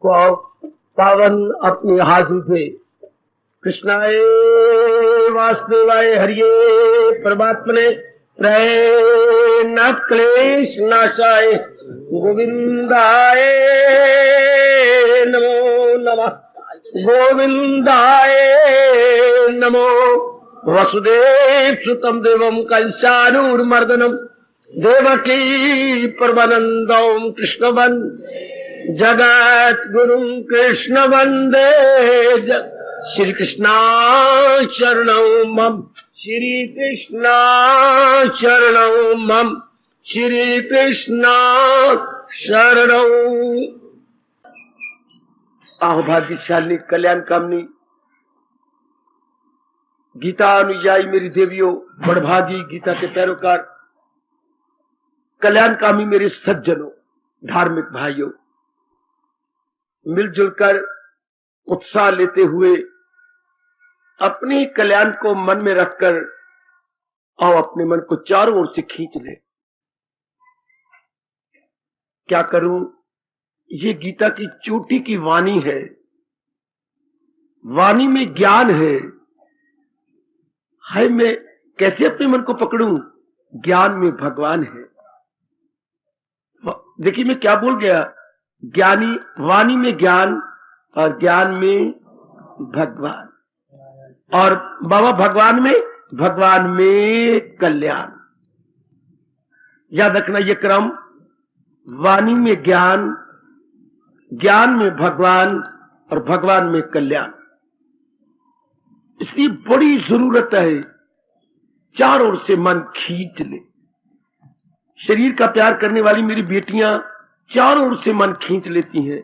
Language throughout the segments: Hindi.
पावन अपने हाथों से कृष्णाय वासुदेवाय हरिये परमात्मने न क्लेश नाशाय गोविंदाय नमो नमः गोविंदाय नमो वसुदेव सुतम देवम कंसानूरमर्दनम देवकी परमानंदम कृष्णवन जगत गुरुम कृष्ण वंदे श्री कृष्णा शरणौ मम श्री कृष्णा शरणौ मम श्री कृष्णा शरणौ। आहो भाग्यशाली कल्याण कामनी गीता अनुयायी मेरी देवियों, बड़भागी गीता के पैरोकार, कल्याणकामी मेरे सज्जनों, धार्मिक भाइयों, मिलजुल कर उत्साह लेते हुए अपने कल्याण को मन में रखकर और अपने मन को चारों ओर से खींच ले। क्या करूं, ये गीता की चोटी की वाणी है, वाणी में ज्ञान है मैं कैसे अपने मन को पकड़ूं? ज्ञान में भगवान है। देखिए मैं क्या बोल गया, ज्ञानी वाणी में ज्ञान और ज्ञान में भगवान, और बाबा भगवान में कल्याण। याद रखना ये क्रम, वाणी में ज्ञान, ज्ञान में भगवान और भगवान में कल्याण। इसलिए बड़ी जरूरत है चारों ओर से मन खींच ले। शरीर का प्यार करने वाली मेरी बेटियां चारों ओर से मन खींच लेती हैं।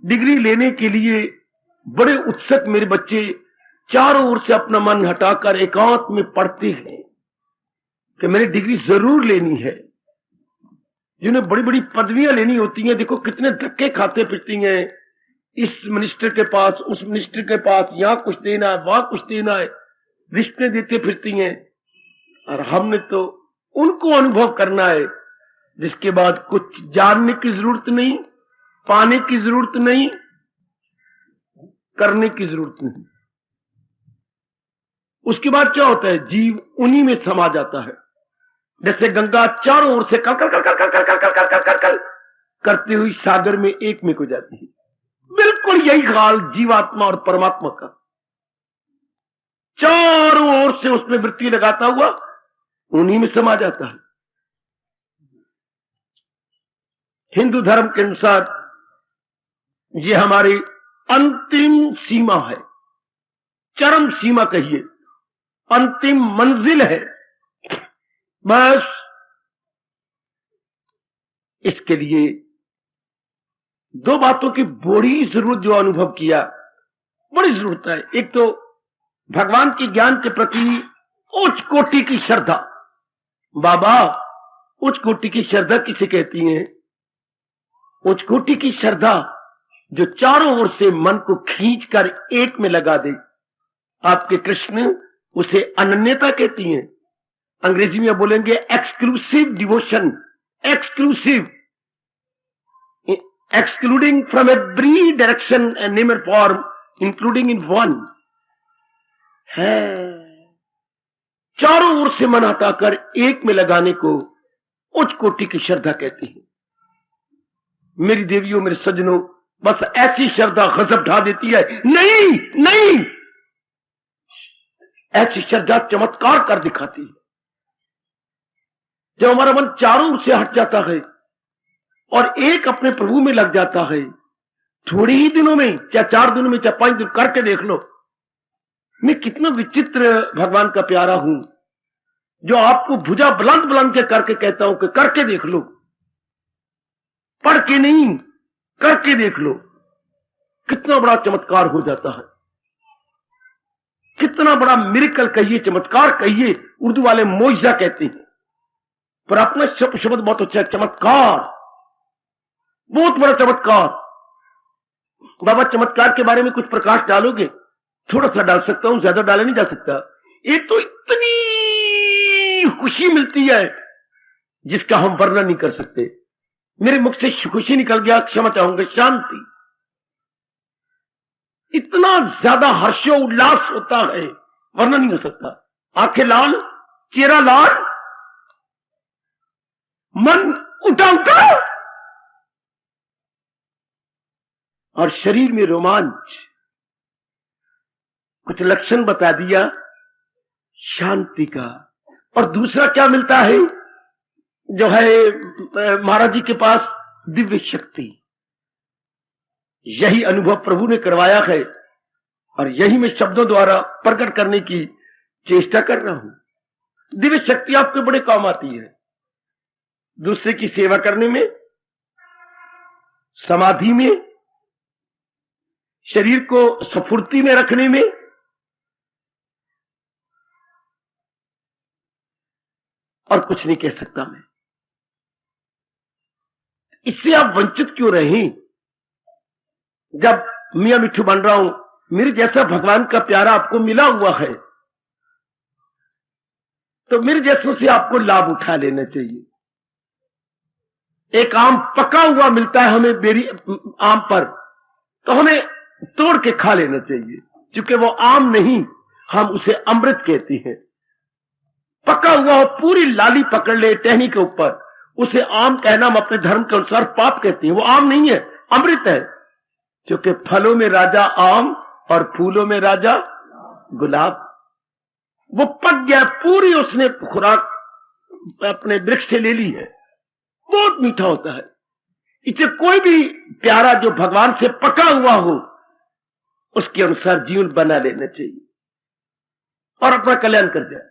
डिग्री लेने के लिए बड़े उत्सुक मेरे बच्चे चारों ओर से अपना मन हटाकर एकांत में पढ़ते हैं कि मैंने डिग्री जरूर लेनी है। जिन्हें बड़ी बड़ी पदवियां लेनी होती हैं, देखो कितने धक्के खाते फिरती हैं, इस मिनिस्टर के पास, उस मिनिस्टर के पास, यहां कुछ देना है, वहां कुछ देना है, रिश्ते देते फिरती हैं। और हमने तो उनको अनुभव करना है जिसके बाद कुछ जानने की जरूरत नहीं, पाने की जरूरत नहीं, करने की जरूरत नहीं। उसके बाद क्या होता है, जीव उन्हीं में समा जाता है। जैसे गंगा चारों ओर से कल कल कल कल कल कल कल कल कल कल कल करती हुई सागर में एक में हो जाती है। बिल्कुल यही हाल जीवात्मा और परमात्मा का, चारों ओर से उसमें वृत्ति लगाता हुआ उन्हीं में समा जाता है। हिंदू धर्म के अनुसार ये हमारी अंतिम सीमा है, चरम सीमा कहिए, अंतिम मंजिल है। बस इसके लिए दो बातों की बड़ी जरूरत, जो अनुभव किया, बड़ी जरूरत है। एक तो भगवान के ज्ञान के प्रति उच्च कोटि की श्रद्धा। बाबा, उच्च कोटि की श्रद्धा किसे कहती हैं? उच्च कोटि की श्रद्धा जो चारों ओर से मन को खींचकर एक में लगा दे। आपके कृष्ण उसे अनन्यता कहती हैं। अंग्रेजी में बोलेंगे exclusive devotion, exclusive, excluding from every direction and name and form, including in one, है चारों ओर से मन हटाकर एक में लगाने को उच्च कोटि की श्रद्धा कहती है। मेरी देवियों, मेरे सज्जनों, बस ऐसी श्रद्धा गजब ढा देती है। नहीं नहीं, ऐसी श्रद्धा चमत्कार कर दिखाती है। जब हमारा मन चारों ओर से हट जाता है और एक अपने प्रभु में लग जाता है, थोड़ी ही दिनों में, चाहे 4 दिनों में, चाहे 5 दिन, करके देख लो मैं कितना विचित्र भगवान का प्यारा हूं, जो आपको भुजा बुलंद बुलंद के करके कहता हूं कि करके देख लो, पढ़ के नहीं, करके देख लो। कितना बड़ा चमत्कार हो जाता है, कितना बड़ा मिरेकल कहिए, चमत्कार कहिए, उर्दू वाले मोइजा कहते हैं, पर अपना शब्द बहुत अच्छा है, चमत्कार, बहुत बड़ा चमत्कार। बाबा चमत्कार के बारे में कुछ प्रकाश डालोगे? थोड़ा सा डाल सकता हूं, ज्यादा डाला नहीं जा सकता। एक तो इतनी खुशी मिलती है जिसका हम वर्णन नहीं कर सकते। मेरे मुख से खुशी निकल गया, क्षमा चाहूंगा, शांति, इतना ज्यादा हर्षो उल्लास होता है, वर्णन नहीं हो सकता। आंखें लाल, चेहरा लाल, मन उठा उठा और शरीर में रोमांच। कुछ लक्षण बता दिया शांति का। और दूसरा क्या मिलता है, जो है महाराज जी के पास दिव्य शक्ति। यही अनुभव प्रभु ने करवाया है और यही मैं शब्दों द्वारा प्रकट करने की चेष्टा कर रहा हूं। दिव्य शक्ति आपके बड़े काम आती है, दूसरे की सेवा करने में, समाधि में, शरीर को स्फूर्ति में रखने में, और कुछ नहीं कह सकता मैं। इससे आप वंचित क्यों रहे? जब मियां मिट्ठू बन रहा हूं, मेरे जैसा भगवान का प्यारा आपको मिला हुआ है, तो मेरे जैसों से आपको लाभ उठा लेना चाहिए। एक आम पका हुआ मिलता है हमें बेरी आम पर, तो हमें तोड़ के खा लेना चाहिए, क्योंकि वो आम नहीं, हम उसे अमृत कहते हैं। पका हुआ हो, पूरी लाली पकड़ ले टहनी के ऊपर, उसे आम कहना हम अपने धर्म के अनुसार पाप कहते हैं। वो आम नहीं है, अमृत है, क्योंकि फलों में राजा आम और फूलों में राजा गुलाब। वो पक गया, पूरी उसने खुराक अपने वृक्ष से ले ली है, बहुत मीठा होता है। इसे कोई भी प्यारा जो भगवान से पका हुआ हो, उसके अनुसार जीवन बना लेना चाहिए और अपना कल्याण कर जाए।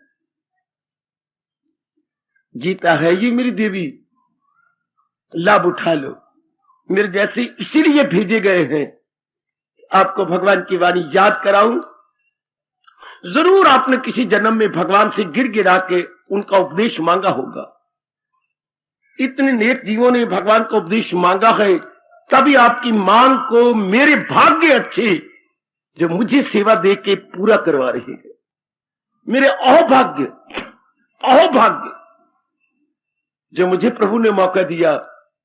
गीता है ये मेरी देवी, लाभ उठा लो। मेरे जैसे इसीलिए भेजे गए हैं, आपको भगवान की वाणी याद कराऊं। जरूर आपने किसी जन्म में भगवान से गिर गिरा के उनका उपदेश मांगा होगा। इतने नेक जीवों ने भगवान का उपदेश मांगा है, तभी आपकी मांग को मेरे भाग्य अच्छे जो मुझे सेवा दे के पूरा करवा रहे हैं। मेरे अहोभाग्य जो मुझे प्रभु ने मौका दिया,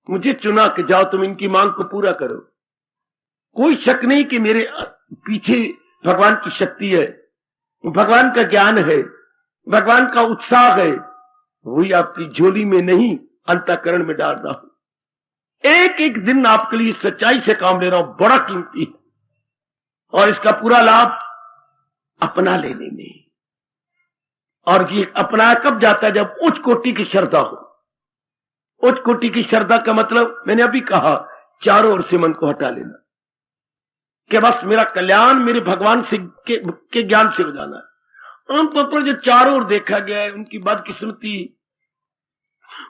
मुझे चुना कि जाओ तुम इनकी मांग को पूरा करो। कोई शक नहीं कि मेरे पीछे भगवान की शक्ति है, भगवान का ज्ञान है, भगवान का उत्साह है। वही आपकी झोली में नहीं, अंतःकरण में डाल रहा हूं। एक एक दिन आपके लिए सच्चाई से काम ले रहा हूं, बड़ा कीमती है, और इसका पूरा लाभ अपना लेने में। और ये अपना कब जाता है? जब उच्च कोटि की श्रद्धा हो। उच्च कोटि की श्रद्धा का मतलब मैंने अभी कहा, चारों ओर से मन को हटा लेना, कि बस मेरा कल्याण मेरे भगवान से के ज्ञान से हो जाना है। आमतौर पर जो चारों ओर देखा गया है, उनकी बदकिस्मती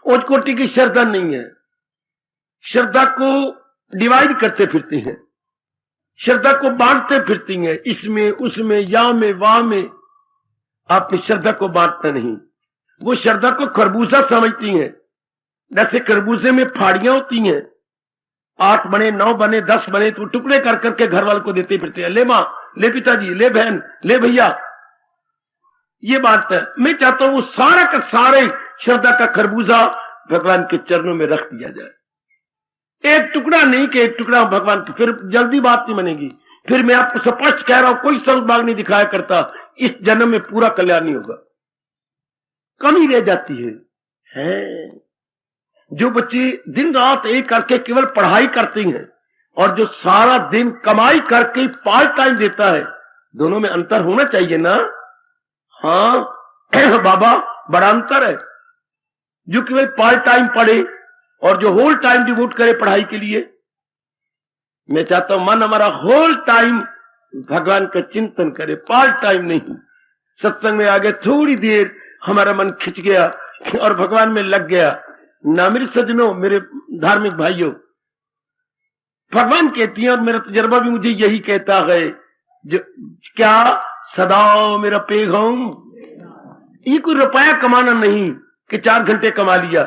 उच्च कोटि की श्रद्धा नहीं है। श्रद्धा को डिवाइड करते फिरते हैं, श्रद्धा को बांटते फिरती हैं, इसमें उसमें, या में वहां में। आपने श्रद्धा को बांटना नहीं। वो श्रद्धा को खरबूजा समझती हैं। जैसे खरबूजे में फाड़ियां होती हैं, 8 बने, 9 बने, 10 बने, तो टुकड़े कर करके घर वालों को देते फिरते हैं। ले मां, ले पिताजी, ले बहन, ले भैया, ये बात है। मैं चाहता हूं वो सारा का सारे श्रद्धा का खरबूजा भगवान के चरणों में रख दिया जाए। एक टुकड़ा नहीं कि एक टुकड़ा भगवान की, फिर जल्दी बात नहीं बनेगी। फिर मैं आपको स्पष्ट कह रहा हूं, कोई सद्भाव नहीं दिखाया करता, इस जन्म में पूरा कल्याण नहीं होगा, कमी रह जाती है। जो बच्चे दिन रात एक करके केवल पढ़ाई करते हैं, और जो सारा दिन कमाई करके पार्ट टाइम देता है, दोनों में अंतर होना चाहिए ना। हाँ बाबा, बड़ा अंतर है। जो केवल पार्ट टाइम पढ़े और जो होल टाइम डिवोट करे पढ़ाई के लिए। मैं चाहता हूं मन हमारा होल टाइम भगवान का चिंतन करे, पार्ट टाइम नहीं। सत्संग में आगे थोड़ी देर हमारा मन खिंच गया और भगवान में लग गया ना। मेरे सज्जनों, मेरे धार्मिक भाइयों, भगवान कहती हैं, और मेरा तजर्बा भी मुझे यही कहता है, जो क्या सदा मेरा पैगाम। ये कोई रुपया कमाना नहीं कि 4 घंटे कमा लिया,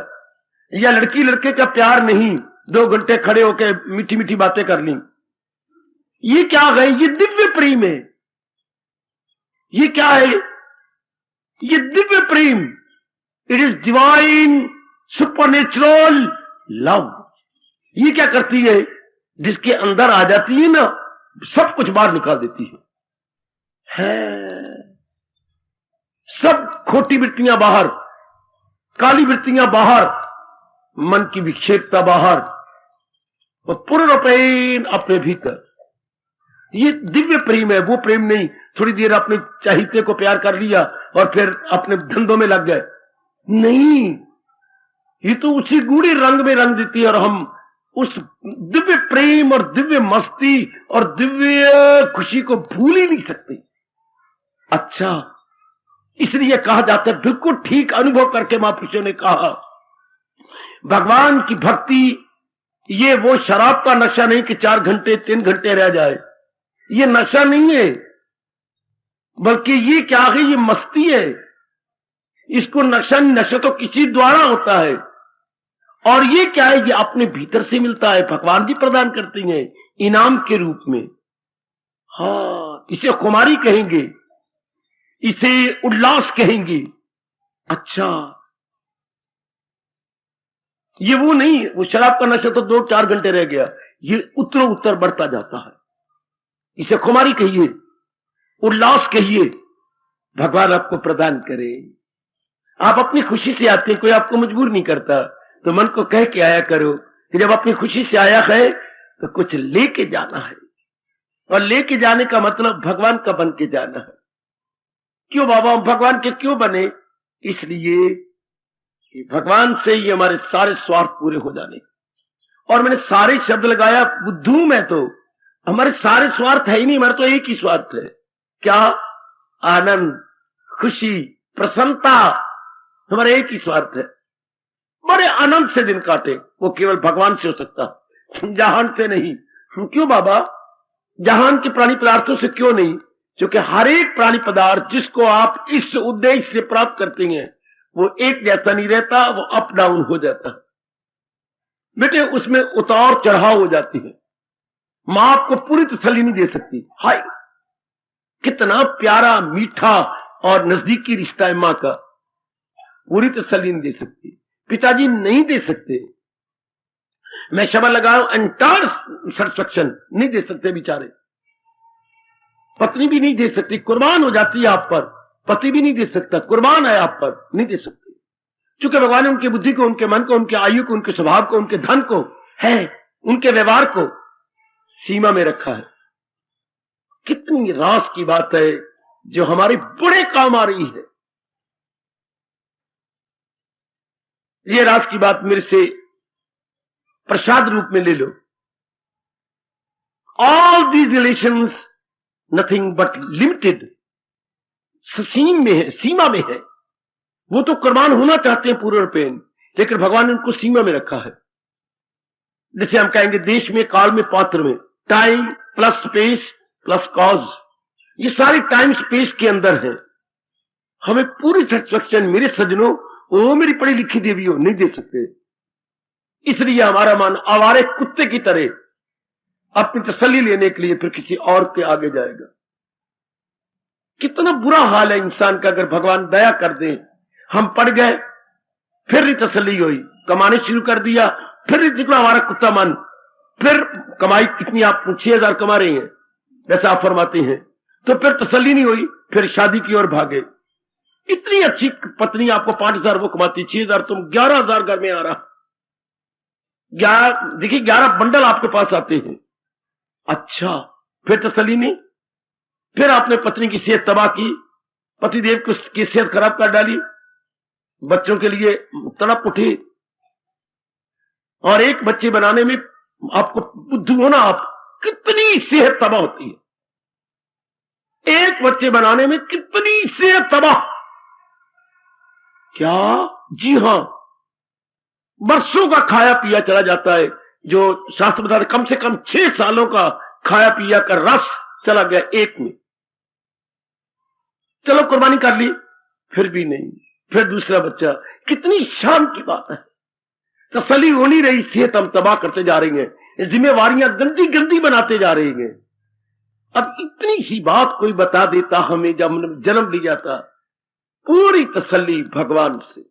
या लड़की लड़के का प्यार नहीं, 2 घंटे खड़े होकर मीठी मीठी बातें कर ली। ये क्या है? ये दिव्य प्रेम है। ये क्या है? ये दिव्य प्रेम। It is divine supernatural love. ये क्या करती है? जिसके अंदर आ जाती है ना, सब कुछ बाहर निकाल देती है। सब खोटी वृत्तियां बाहर, काली वृत्तियां बाहर, मन की विक्षेपता बाहर, और पूर्ण प्रेम अपने भीतर। ये दिव्य प्रेम है, वो प्रेम नहीं थोड़ी देर अपने चाहिए को प्यार कर लिया और फिर अपने धंधों में लग गए। नहीं, ये तो उसी गूढ़े रंग में रंग देती है और हम उस दिव्य प्रेम और दिव्य मस्ती और दिव्य खुशी को भूल ही नहीं सकते। अच्छा, इसलिए कहा जाता है, बिल्कुल ठीक अनुभव करके महापुरुषों ने कहा, भगवान की भक्ति ये वो शराब का नशा नहीं कि 4 घंटे 3 घंटे रह जाए। ये नशा नहीं है, बल्कि ये क्या है, ये मस्ती है। इसको नशा तो किसी द्वारा होता है, और ये क्या है, ये अपने भीतर से मिलता है, भगवान जी प्रदान करते हैं इनाम के रूप में। हाँ, इसे खुमारी कहेंगे, इसे उल्लास कहेंगे। अच्छा, ये वो नहीं, वो शराब का नशा तो 2-4 घंटे रह गया, ये उत्तर बढ़ता जाता है। इसे खुमारी कहिए, उल्लास कहिए, भगवान आपको प्रदान करे। आप अपनी खुशी से आते हैं, कोई आपको मजबूर नहीं करता, तो मन को कह के आया करो कि जब अपनी खुशी से आया है तो कुछ लेके जाना है, और लेके जाने का मतलब भगवान का बन के जाना है। क्यों बाबा, हम भगवान के क्यों बने? इसलिए कि भगवान से ही हमारे सारे स्वार्थ पूरे हो जाने। और मैंने सारे शब्द लगाया, बुद्धू में तो हमारे सारे स्वार्थ है ही नहीं, हमारा तो एक ही स्वार्थ है। क्या? आनंद, खुशी, प्रसन्नता, हमारा एक ही स्वार्थ है। बड़े आनंद से दिन काटे, वो केवल भगवान से हो सकता, जहान से नहीं। क्यों बाबा? जहान के प्राणी पदार्थों से क्यों नहीं? क्योंकि हर एक प्राणी पदार्थ जिसको आप इस उद्देश्य से प्राप्त करते हैं वो एक जैसा नहीं रहता, वो अप डाउन हो जाता है बेटे, उसमें उतार चढ़ाव हो जाती है। मां आपको पूरी तसल्ली नहीं दे सकती। हाय, कितना प्यारा, मीठा और नजदीकी रिश्ता है मां का, पूरी तसल्ली नहीं दे सकती। पिताजी नहीं दे सकते, मैं शब्द लगाऊं एंटायर सेटिस्फैक्शन नहीं दे सकते बेचारे। पत्नी भी नहीं दे सकती, कुर्बान हो जाती है आप पर। पति भी नहीं दे सकता, कुर्बान है आप पर, नहीं दे सकते। चूंकि भगवान ने उनकी बुद्धि को, उनके मन को, उनके आयु को, उनके स्वभाव को, उनके धन को, है उनके व्यवहार को सीमा में रखा है। कितनी रास की बात है जो हमारे बड़े काम आ रही है। ये रास की बात मेरे से प्रसाद रूप में ले लो। All these relations nothing but limited, सीम में है, सीमा में है। वो तो कुर्बान होना चाहते हैं पूर्ण रूपेण, लेकिन भगवान ने उनको सीमा में रखा है। जैसे हम कहेंगे देश में, काल में, पात्र में, time plus space plus cos, ये सारे टाइम स्पेस के अंदर है। हमें पूरी सेटिस्फैक्शन मेरे सज्जनों, वो मेरी पढ़ी लिखी देवी हो, नहीं दे सकते। इसलिए हमारा मन आवारे कुत्ते की तरह अपनी तसल्ली लेने के लिए फिर किसी और के आगे जाएगा। कितना बुरा हाल है इंसान का अगर भगवान दया कर दे। हम पड़ गए, फिर नहीं तसल्ली हुई, कमाने शुरू कर दिया, फिर नहीं निकला हमारा कुत्ता मन, फिर कमाई कितनी, आप 6,000 कमा रहे हैं जैसा आप फरमाते हैं, तो फिर तसल्ली नहीं हुई, फिर शादी की ओर भागे। इतनी अच्छी पत्नी आपको 5,000 वो कमाती, 6,000 तुम, 11,000 घर में आ रहा। देखिए 11 बंडल आपके पास आते हैं। अच्छा, फिर तसल्ली नहीं, फिर आपने पत्नी की सेहत तबाह की, पतिदेव की सेहत खराब कर डाली, बच्चों के लिए तड़प उठी, और एक बच्चे बनाने में आपको बुद्धू होना, आप कितनी सेहत तबाह होती है। एक बच्चे बनाने में कितनी सेहत तबाह। क्या? जी हां, बरसों का खाया पिया चला जाता है। जो शास्त्र बताते कम से कम 6 सालों का खाया पिया का रस चला गया एक में। चलो कुर्बानी कर ली, फिर भी नहीं, फिर दूसरा बच्चा। कितनी शान की बात है। तसल्ली हो नहीं रही, सेहत हम तबाह करते जा रही हैं, जिम्मेवारियां गंदी गंदी बनाते जा रही हैं। अब इतनी सी बात कोई बता देता हमें जब हमने जन्म लिया था, पूरी तसल्ली भगवान से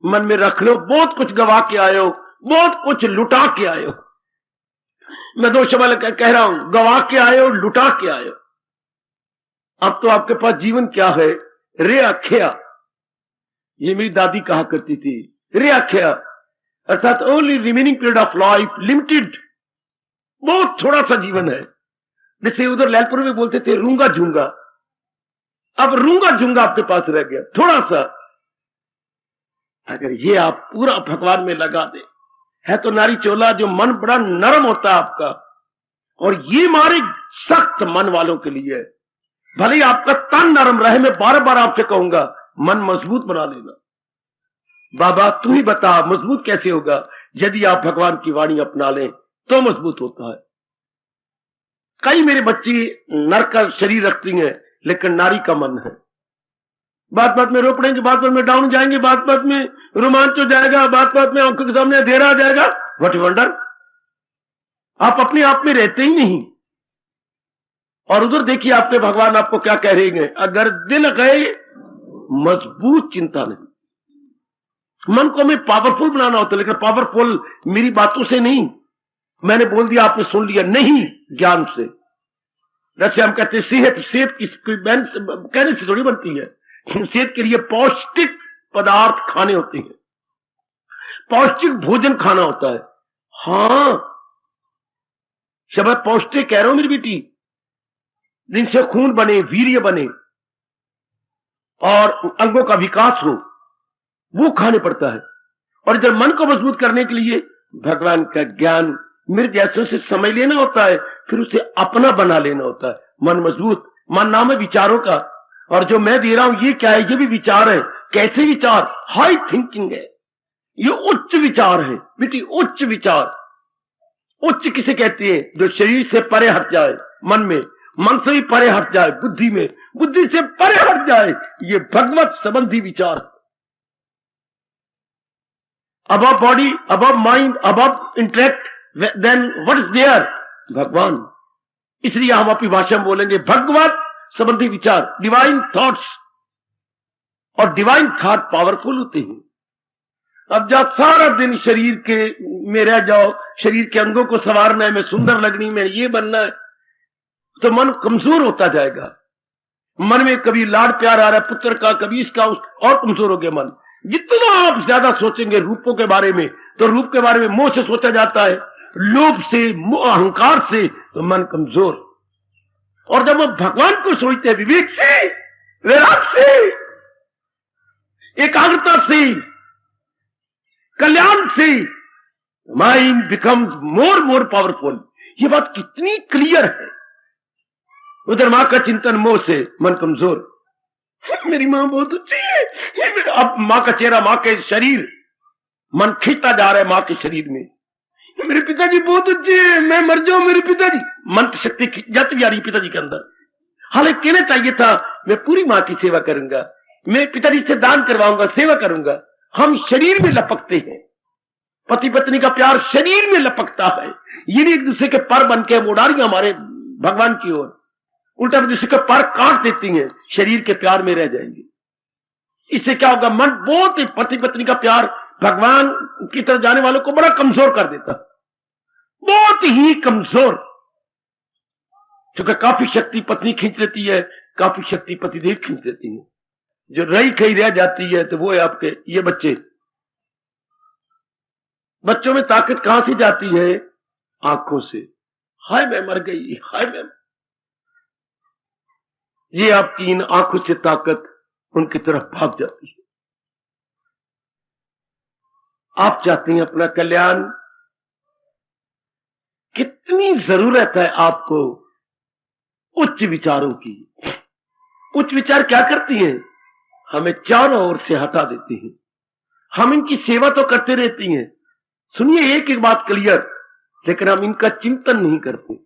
मन में रख लो। बहुत कुछ गवा के आए हो, बहुत कुछ लुटा के आए हो, मैं 2 शब्द कह रहा हूं, गवा के आए और लुटा के आए। अब तो आपके पास जीवन क्या है? रे अखया, ये मेरी दादी कहा करती थी, रे अखया अर्थात only remaining period of life limited, बहुत थोड़ा सा जीवन है। जैसे उधर लैलपुर में बोलते थे रूंगा झूंगा, अब रूंगा झूंगा आपके पास रह गया थोड़ा सा। अगर ये आप पूरा भगवान में लगा दे, है तो नारी चोला जो मन बड़ा नरम होता है आपका, और ये मारे सख्त मन वालों के लिए। भले ही आपका तन नरम रहे, मैं बार बार आपसे कहूंगा मन मजबूत बना लेना। बाबा तू ही बता मजबूत कैसे होगा? यदि आप भगवान की वाणी अपना लें तो मजबूत होता है। कई मेरे बच्चे नर का शरीर रखती हैं, लेकिन नारी का मन है। बात बात में रो पड़ेंगे, बात बात में डाउन जाएंगे, बात बात में रोमांच हो जाएगा, बात बात में आंखों के सामने अंधेरा आ जाएगा। व्हाट वंडर, आप अपने आप में रहते ही नहीं। और उधर देखिए आपके भगवान आपको क्या कह रहे हैं, अगर दिल गए मजबूत चिंता नहीं। मन को हमें पावरफुल बनाना होता है, लेकिन पावरफुल मेरी बातों से नहीं, मैंने बोल दिया आपने सुन लिया नहीं, ज्ञान से। जैसे हम कहते हैं सेहत, सेहत की कहने से थोड़ी बनती है। सेहत के लिए पौष्टिक पदार्थ खाने होते हैं, पौष्टिक भोजन खाना होता है। हां शब्द पौष्टिक कह रहा हूं मेरी बेटी, जिनसे खून बने, वीर्य बने और अंगों का विकास हो, वो खाने पड़ता है। और जब मन को मजबूत करने के लिए भगवान का ज्ञान मेरे जैसों से समझ लेना होता है, फिर उसे अपना बना लेना होता है। मन मजबूत, मन नाम है विचारों का, और जो मैं दे रहा हूं ये क्या है? ये भी विचार है। कैसे विचार? हाई थिंकिंग है, ये उच्च विचार है बेटी, उच्च विचार। उच्च किसे कहती है? जो शरीर से परे हट जाए, मन में, मन से भी परे हट जाए, बुद्धि में, बुद्धि से परे हट जाए, ये भगवत संबंधी विचार। above body, above mind, above intellect, then what is there? भगवान। इसलिए हम अपनी भाषा में बोलेंगे भगवत संबंधी विचार, डिवाइन थॉट्स। और डिवाइन थॉट पावरफुल होते हैं। अब जब सारा दिन शरीर के में रह जाओ, शरीर के अंगों को संवारना है, मैं सुंदर लगनी, मैं ये बनना है, तो मन कमजोर होता जाएगा। मन में कभी लाड प्यार आ रहा है पुत्र का, कभी इसका, और कमजोर हो गया मन। जितना आप ज्यादा सोचेंगे रूपों के बारे में, तो रूप के बारे में मोह से सोचा जाता है, लोभ से, अहंकार से, तो मन कमजोर। और जब हम भगवान को सोचते हैं विवेक से, वैराग से, एकाग्रता से, कल्याण से, माइंड बिकम्स मोर पावरफुल। ये बात कितनी क्लियर है। उधर मां का चिंतन, मोह से मन कमजोर। मेरी मां बहुत अच्छी है, अब मां का चेहरा, मां के शरीर, मन खींचता जा रहा है मां के शरीर में। मेरे पिताजी बहुत अच्छे हैं, मैं मर जाऊं मेरे पिताजी, मन की शक्ति खींच जाती जा रही पिताजी के अंदर। हालांकि कहना चाहिए था मैं पूरी मां की सेवा करूंगा, मैं पिताजी से दान करवाऊंगा, सेवा करूंगा। हम शरीर में लपकते हैं, पति पत्नी का प्यार शरीर में लपकता है। ये नहीं एक दूसरे के पर बन के मोड़ारियां हमारे भगवान की ओर, उल्टा दूसरे के पर काट देती हैं, शरीर के प्यार में रह जाएंगे। इससे क्या होगा? मन बहुत ही, पति पत्नी का प्यार भगवान की तरफ जाने वालों को बड़ा कमजोर कर देता, बहुत ही कमजोर। क्योंकि काफी शक्ति पत्नी खींच लेती है, काफी शक्ति पतिदेव खींच लेती है। जो रही खई रह जाती है तो वो है आपके ये बच्चे। बच्चों में ताकत कहां से जाती है? आंखों से। हाय मैं मर गई, हाय मैं, ये आपकी इन आंखों से ताकत उनकी तरफ भाग जाती है। आप चाहते हैं अपना कल्याण, कितनी जरूरत है आपको उच्च विचारों की। उच्च विचार क्या करती हैं? हमें चारों ओर से हटा देती हैं। हम इनकी सेवा तो करते रहती हैं, सुनिए एक एक बात क्लियर, लेकिन हम इनका चिंतन नहीं करते।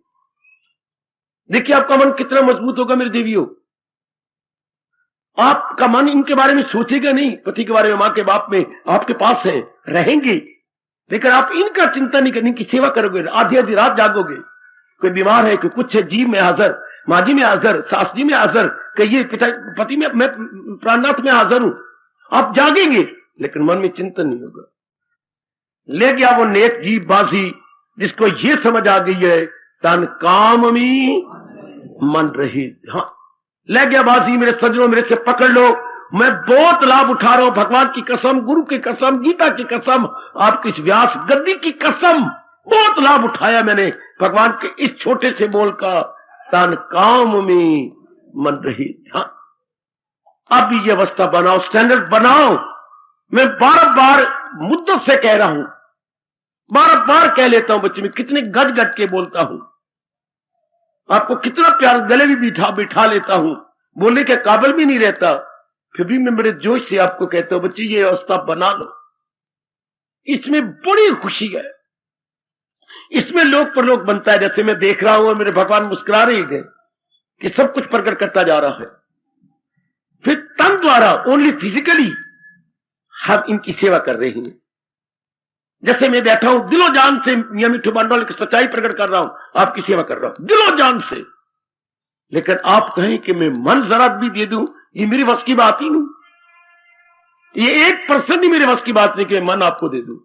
देखिए आपका मन कितना मजबूत होगा मेरे देवियों। आपका मन इनके बारे में सोचेगा नहीं, पति के बारे में, मां के बाप में, आपके पास है, रहेंगे, लेकिन आप इनका चिंता नहीं करने की सेवा करोगे। आधी आधी रात जागोगे, कोई बीमार है, कोई कुछ है, जी में हाजिर, माँ जी में हाजिर, सास जी में हाजिर, कहिए पति में, मैं प्राणनाथ में हाजिर हूं। आप जागेंगे, लेकिन मन में चिंतन नहीं होगा। ले गया वो नेक जीव बाजी, जिसको ये समझ आ गई है तन काम में मन रहे। हाँ, ले गया बाजी मेरे सज्जनों, मेरे से पकड़ लो, मैं बहुत लाभ उठा रहा हूं, भगवान की कसम, गुरु की कसम, गीता की कसम, आपकी इस व्यास गद्दी की कसम, बहुत लाभ उठाया मैंने भगवान के इस छोटे से बोल का, तन काम में मन रहे। हाँ, अब ये अवस्था बनाओ, स्टैंडर्ड बनाओ। मैं बार बार मुद्दत से कह रहा हूं, बार बार कह लेता हूं, बच्चे में कितने गज गज के बोलता हूं, आपको कितना प्यार गले भी बिठा बिठा लेता हूं, बोलने के काबिल भी नहीं रहता, फिर भी मैं मेरे जोश से आपको कहता हूं बच्चे ये अवस्था बना लो। इसमें बड़ी खुशी है, इसमें लोक परलोक बनता है। जैसे मैं देख रहा हूं और मेरे भगवान मुस्कुरा रहे हैं कि सब कुछ प्रकट करता जा रहा है। फिर तन द्वारा ओनली फिजिकली हम इनकी सेवा कर रहे हैं। जैसे मैं बैठा हूं दिलो जान से मियां मिठू बांडोल की सच्चाई प्रकट कर रहा हूं, आपकी सेवा कर रहा हूं दिलो जान से। लेकिन आप कहें कि मैं मन जरा भी दे दूं, ये मेरी वश की बात ही नहीं। ये 1% ही मेरे वश की बात नहीं कि मैं मन आपको दे दूं।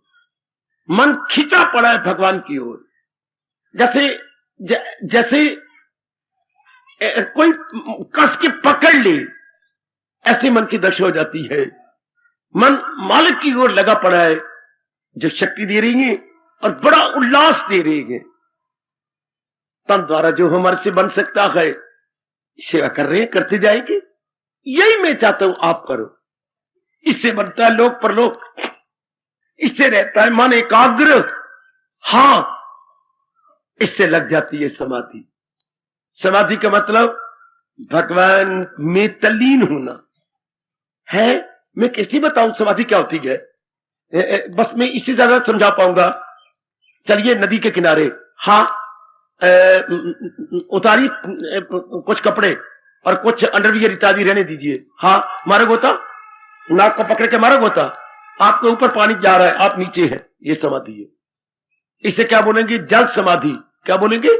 मन खिंचा पड़ा है भगवान की ओर, जैसे कोई कस के पकड़ ले, ऐसे मन की दशा हो जाती है। मन मालिक की ओर लगा पड़ा है जो शक्ति दे रही है और बड़ा उल्लास दे रही है। तन द्वारा जो हमारे से बन सकता है सेवा कर रहे हैं, करते जाएंगे। यही मैं चाहता हूं आप करो। इससे बनता है लोक परलोक, इससे रहता है मन एकाग्र। हां, इससे लग जाती है समाधि। समाधि का मतलब भगवान में तल्लीन होना है। मैं कैसे बताऊं समाधि क्या होती है, बस मैं इससे ज्यादा समझा पाऊंगा। चलिए नदी के किनारे, हाँ, उतारी कुछ कपड़े और कुछ अंडरवियर इत्यादि रहने दीजिए। हाँ, मारा गोता, नाक को पकड़ के मारा गोता, आपके ऊपर पानी जा रहा है, आप नीचे हैं, ये समाधि है। इसे क्या बोलेंगे? जल समाधि। क्या बोलेंगे?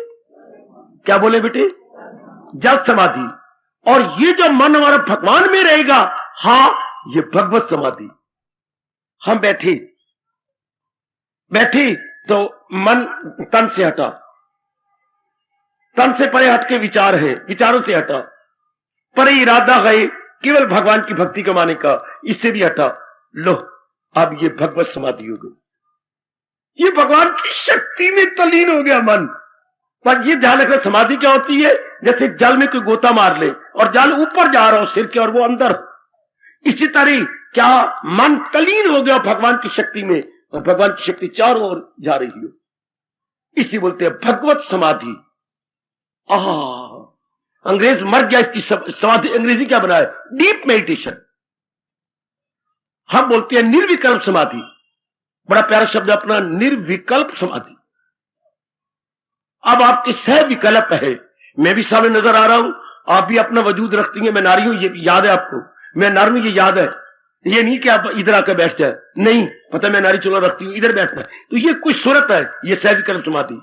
क्या बोले बेटे? जल समाधि। और ये जो मन हमारा भगवान में रहेगा, हाँ, ये भगवत समाधि। हम बैठे तो मन तन से हटा, तन से परे हट के विचार है, विचारों से हटा, परे इरादा है केवल भगवान की भक्ति कमाने का, इससे भी हटा। लो, अब ये भगवत समाधि हो गई। ये भगवान की शक्ति में तल्लीन हो गया मन। पर ये ध्यान रखना, समाधि क्या होती है? जैसे जल में कोई गोता मार ले और जल ऊपर जा रहा हो सिर के और वो अंदर, इसी तरह क्या मन तल्लीन हो गया भगवान की शक्ति में और भगवान की शक्ति चारों ओर जा रही हो, इसी बोलते हैं भगवत समाधि। अंग्रेज मर गया इसकी समाधि। अंग्रेजी क्या बनाया? Deep meditation. हम बोलते हैं निर्विकल्प समाधि। बड़ा प्यारा शब्द अपना, निर्विकल्प समाधि। अब आपके सह विकल्प है। मैं भी सामने नजर आ रहा हूं, आप भी अपना वजूद रखती हैं। मैं नारी हूं, ये याद है आपको, मैं नारी हूं, ये याद है। ये नहीं कि आप इधर आकर बैठ जाए, नहीं, पता मैं नारी चुला रखती हूं, इधर बैठना है। तो ये कुछ सूरत है, ये सह विकल्प समाधि।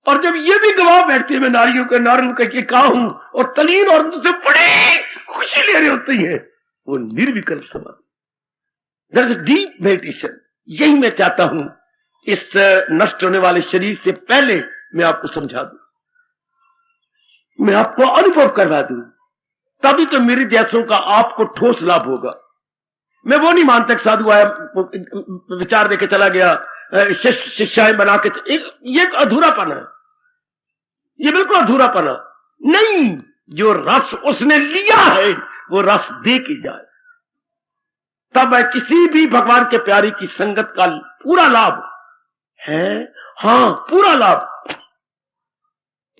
और जब ये भी गवाह बैठती है मैं नारियों का, नारियों का ये कहा हूं, और तलीन और उनसे बड़ी खुशी ले रही होती है, वो निर्विकल्प समाधि। That is deep meditation. यही मैं चाहता हूं इस नष्ट होने वाले शरीर से पहले मैं आपको समझा दूं, मैं आपको अनुभव करवा दूं, तभी तो मेरे जैसों का आपको ठोस लाभ होगा। मैं वो नहीं मानता कि साधु आया, विचार देके चला गया, शिष्याएं बना के, ये एक अधूरापना है, ये बिल्कुल अधूरापना नहीं। जो रस उसने लिया है वो रस दे के जाए, तब है किसी भी भगवान के प्यारे की संगत का पूरा लाभ है। हां, पूरा लाभ,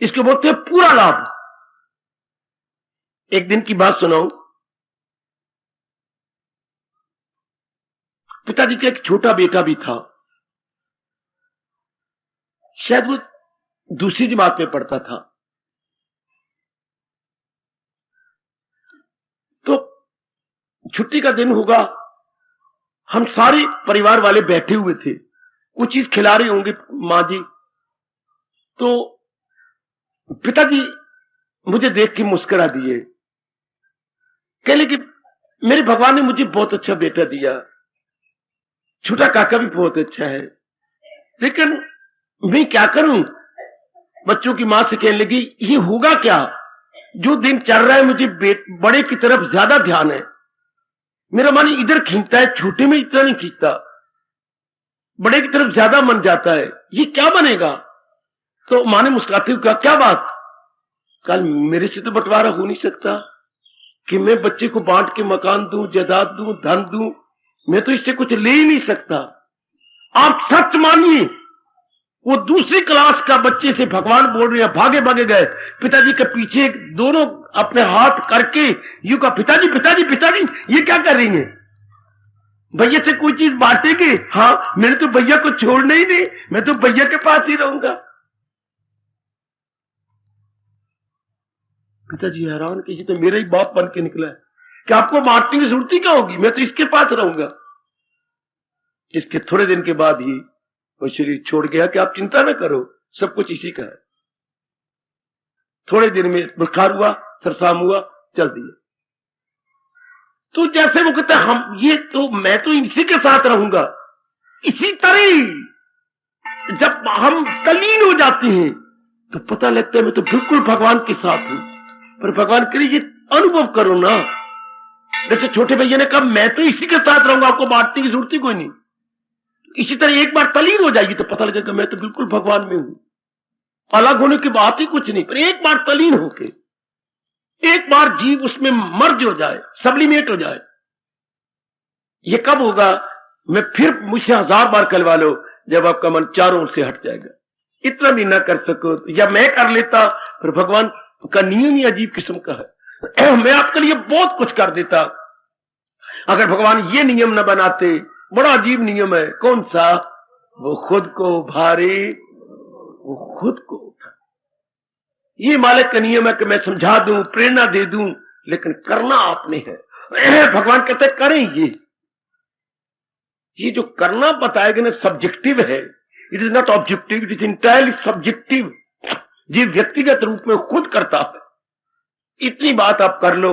इसको बोलते हैं पूरा लाभ। एक दिन की बात सुनाऊं। पिताजी का एक छोटा बेटा भी था, शायद वो दूसरी जमात में पढ़ता था। तो छुट्टी का दिन होगा, हम सारे परिवार वाले बैठे हुए थे, कुछ चीज खिला रहे होंगे मां जी। तो पिताजी मुझे देख के मुस्कुरा दिए, कह लगे कि मेरे भगवान ने मुझे बहुत अच्छा बेटा दिया, छोटा काका भी बहुत अच्छा है, लेकिन मैं क्या करूं? बच्चों की मां से कहने लगी, ये होगा क्या? जो दिन चल रहा है मुझे बड़े की तरफ ज्यादा ध्यान है, मेरा मन इधर खींचता है, छोटे में इतना नहीं खींचता, बड़े की तरफ ज्यादा मन जाता है, ये क्या बनेगा? तो मां ने मुस्कुराते हुए कहा, क्या बात? कल मेरे से तो बंटवारा हो नहीं सकता कि मैं बच्चे को बांट के मकान दूं, जायदाद दूं, धन दूं, मैं तो इससे कुछ ले ही नहीं सकता। आप सच मानिए, वो दूसरी क्लास का बच्चे से भगवान बोल रहे हैं, भागे भागे गए, पिताजी के पीछे दोनों अपने हाथ करके यू कहा, पिताजी पिताजी पिताजी ये क्या कर रही हैं? भैया से कोई चीज बांटेंगे? हाँ, मैंने तो भैया को छोड़ना ही नहीं, मैं तो भैया के पास ही रहूंगा। पिताजी हैरान कि ये तो मेरा ही बाप बन के निकला है, कि आपको बांटने की जरूरत ही क्या होगी, मैं तो इसके पास रहूंगा। इसके थोड़े दिन के बाद ही वो शरीर छोड़ गया कि आप चिंता ना करो, सब कुछ इसी का है। थोड़े दिन में बुखार हुआ, सरसाम हुआ, चल दिया। तो जैसे वो कहते हम ये तो मैं तो इसी के साथ रहूंगा, इसी तरह जब हम तल्लीन हो जाते हैं तो पता लगता है मैं तो बिल्कुल भगवान के साथ हूं। पर भगवान करे ये अनुभव करो ना। जैसे छोटे भैया ने कहा मैं तो इसी के साथ रहूंगा, आपको बांटने की जरूरत ही कोई नहीं। इसी तरह एक बार तल्लीन हो जाएगी तो पता लगेगा मैं तो बिल्कुल भगवान में हूं, अलग होने की बात ही कुछ नहीं। पर एक बार तल्लीन होके, एक बार जीव उसमें मर्ज हो जाए, सब्लिमेट हो जाए, ये कब होगा? मैं फिर मुझसे 1000 बार कहलवा लो, जब आपका मन चारों ओर से हट जाएगा। इतना भी ना कर सको तो या मैं कर लेता, फिर भगवान का नियम ही अजीब किस्म का है। मैं आपके लिए बहुत कुछ कर देता। अगर भगवान ये नियम न बनाते, बड़ा अजीब नियम है। कौन सा? वो खुद को भारे वो खुद को उठा। ये मालिक का नियम है कि मैं समझा दूं, प्रेरणा दे दूं, लेकिन करना आपने है। भगवान कहते करें। ये जो करना बताया गया ना, सब्जेक्टिव है, it is not objective, it is entirely subjective. ये व्यक्तिगत रूप में खुद करता है। इतनी बात आप कर लो,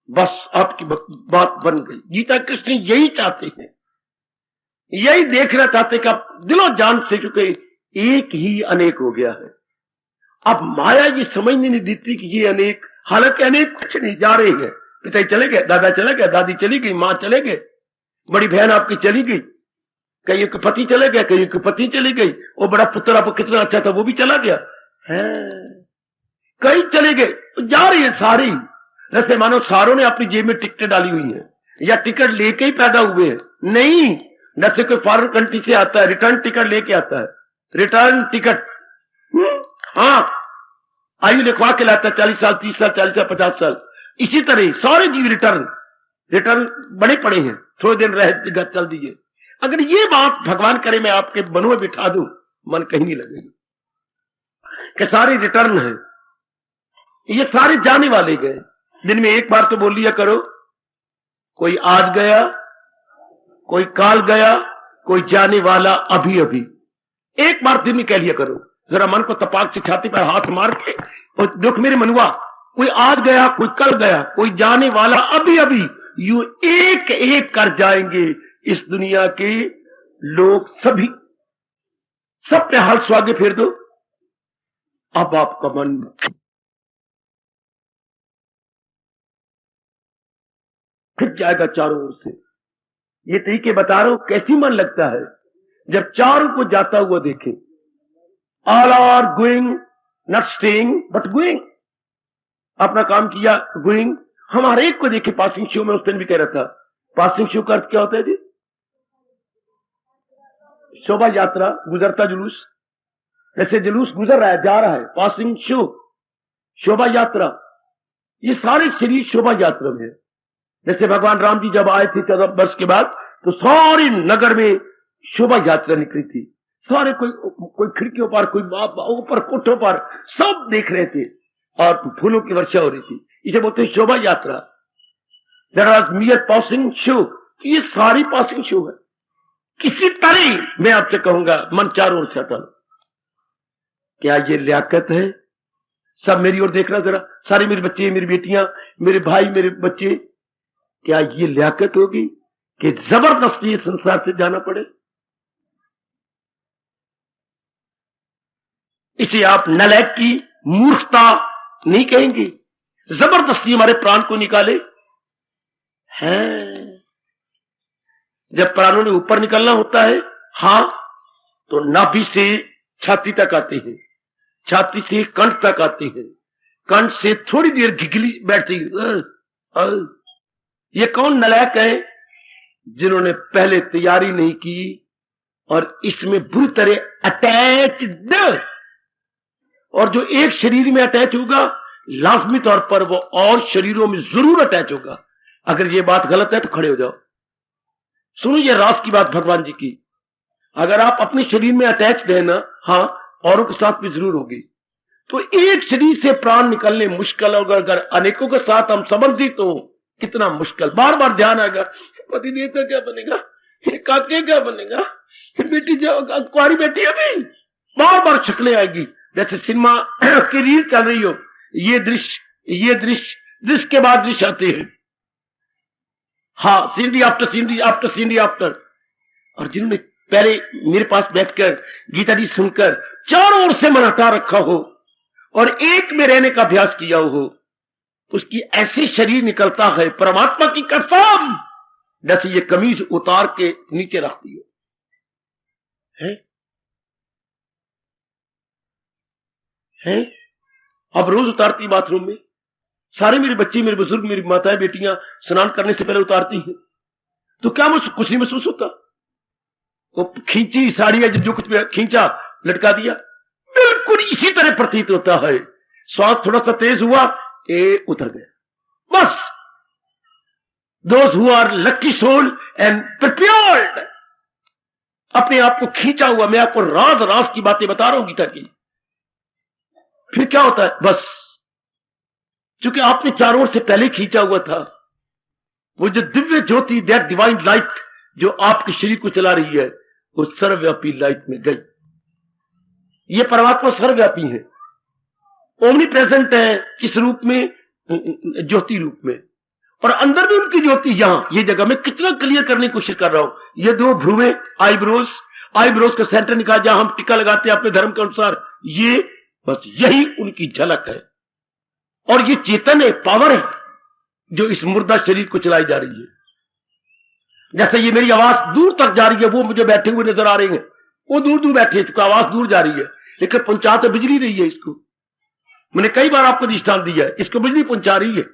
बस आपकी बात बन गई। गीता कृष्ण यही चाहते हैं, यही देखना चाहते कि आप दिलो जान से चुके एक ही अनेक हो गया है। अब माया ये समझने नहीं देती कि ये अनेक, हालांकि अनेक कुछ नहीं, जा रहे हैं। पिताजी चले गए, दादा चले गए, दादी चली गई, मां चले गए, बड़ी बहन आपकी चली गई, कहीं के पति चले गए, कहीं के पति चली गई, वो बड़ा पुत्र आपको कितना अच्छा था वो भी चला गया है, कई चले गए, जा रही है सारी। जैसे मानो सारों ने अपनी जेब में टिकटें डाली हुई हैं, या टिकट लेके ही पैदा हुए हैं। नहीं, जैसे कोई फॉरेन कंट्री से आता है, रिटर्न टिकट लेके आता है, रिटर्न टिकट, हाँ, आयु लिखवा के लाता है, 40 साल, 30 साल, 40 साल, 50 साल। इसी तरह सारे जीव रिटर्न बड़े पड़े हैं, थोड़े दिन रह चल दीजिए। अगर ये बात भगवान करे मैं आपके मन में बिठा दूं, मन कहीं नहीं लगेगा कि सारे रिटर्न है, ये सारे जाने वाले गए। दिन में एक बार तो बोल लिया करो, कोई आज गया, कोई काल गया, कोई जाने वाला अभी अभी। एक बार दिन में कह लिया करो, जरा मन को तपाक से छाती पर हाथ मार के, और दुख मेरे मनुआ, कोई आज गया, कोई कल गया, कोई जाने वाला अभी अभी। यू एक एक कर जाएंगे इस दुनिया के लोग, सभी, सब पे हाथ स्वागे फेर दो। अब आपका मन फिर जाएगा चारों ओर से। ये तरीके बता रहा हूं, कैसी मन लगता है जब चारों को जाता हुआ देखे। All are going, not staying but going. अपना काम किया, गोइंग। हम हर एक को देखे पासिंग शो में, उस दिन भी कह रहा था, पासिंग शो का अर्थ क्या होता है जी? शोभा यात्रा, गुजरता जुलूस। जैसे जुलूस गुजर रहा है, जा रहा है, पासिंग शो, शोभा यात्रा। ये सारे शरीर शोभा यात्रा में है। जैसे भगवान राम जी जब आए थे 14 वर्ष के बाद, तो सारे नगर में शोभा यात्रा निकली थी। सारे कोई खिड़कियों पर, कोई ऊपर कोठों पर, सब देख रहे थे और फूलों की वर्षा हो रही थी। इसे बोलते हैं शोभा यात्रा। There was mere passing show. ये सारी पासिंग शो है। किसी तरह मैं आपसे कहूंगा, मन चारों ओर से हटा लो। क्या ये लियाकत है? सब मेरी ओर देखना जरा, सारे मेरे बच्चे, मेरी बेटियां, मेरे भाई, मेरे बच्चे, क्या ये लियाकत होगी कि जबरदस्ती संसार से जाना पड़े? इसे आप नालायक की मूर्खता नहीं कहेंगे? जबरदस्ती हमारे प्राण को निकाले हैं। जब प्राणों ने ऊपर निकलना होता है, हां, तो नाभि से छाती तक आते हैं, छाती से कंठ तक आते हैं, कंठ से थोड़ी देर घिघली बैठती है। ये कौन नालायक है? जिन्होंने पहले तैयारी नहीं की और इसमें बुरी तरह अटैच्ड। और जो एक शरीर में अटैच होगा, लाजमी तौर पर वो और शरीरों में जरूर अटैच होगा। अगर ये बात गलत है तो खड़े हो जाओ, सुनो ये राज की बात भगवान जी की। अगर आप अपने शरीर में अटैच है ना, हाँ, औरों के साथ भी जरूर होगी। तो एक शरीर से प्राण निकलने मुश्किल होगा, अगर अनेकों के साथ हम संबंधित तो कितना मुश्किल। बार बार ध्यान आएगा, पति देव का क्या बनेगा, काके क्या बनेगा, बेटी कुआरी बेटी अभी, बार बार शक्लें आएगी। जैसे सिनेमा की रील चल रही हो, ये दृश्य के बाद दृश्य आते हैं। हाँ, scenery after scenery after scenery after. और जिन्होंने पहले मेरे पास बैठकर गीता जी सुनकर चारों ओर से मन हटा रखा हो और एक में रहने का अभ्यास किया हो, उसकी ऐसे शरीर निकलता है, परमात्मा की कसम, जैसे ये कमीज उतार के नीचे रखती हो है? अब रोज उतारती बाथरूम में, सारे मेरे बच्चे, मेरे बुजुर्ग, मेरी माताएं बेटियां स्नान करने से पहले उतारती हैं। तो क्या मुझे कुछ नहीं महसूस होता? वो खींची साड़ी है, जो कुछ भी खींचा लटका दिया, बिल्कुल इसी तरह प्रतीत होता है। श्वास थोड़ा सा तेज हुआ, उतर गया, बस। Those who are lucky soul and prepared, अपने आप को खींचा हुआ। मैं आपको राज राज की बातें बता रहा हूं गीता की। फिर क्या होता है? बस, क्योंकि आपने चारों ओर से पहले खींचा हुआ था। वो जो दिव्य ज्योति, दैट डिवाइन लाइट जो आपके शरीर को चला रही है, वो सर्वव्यापी लाइट में गई। ये परमात्मा सर्वव्यापी है, ओमनी प्रेजेंट है। किस रूप में? ज्योति रूप में। और अंदर भी उनकी ज्योति, यहां ये जगह मैं कितना क्लियर करने की कोशिश कर रहा हूं। ये दो भ्रुवें, आईब्रोज का सेंटर निकाल, जहां हम टिक्का लगाते हैं अपने धर्म के अनुसार, ये बस यही उनकी झलक है। और ये चेतन है, पावर है, जो इस मुर्दा शरीर को चलाई जा रही है। जैसे ये मेरी आवाज दूर तक जा रही है, वो मुझे बैठे हुए नजर आ रहे हैं, वो दूर दूर बैठे हैं, आवाज दूर जा रही है, लेकिन पहुंचा तो बिजली रही है इसको। मैंने कई बार आपको दृष्टांत दिया है, इसको बिजली पहुंचा रही है।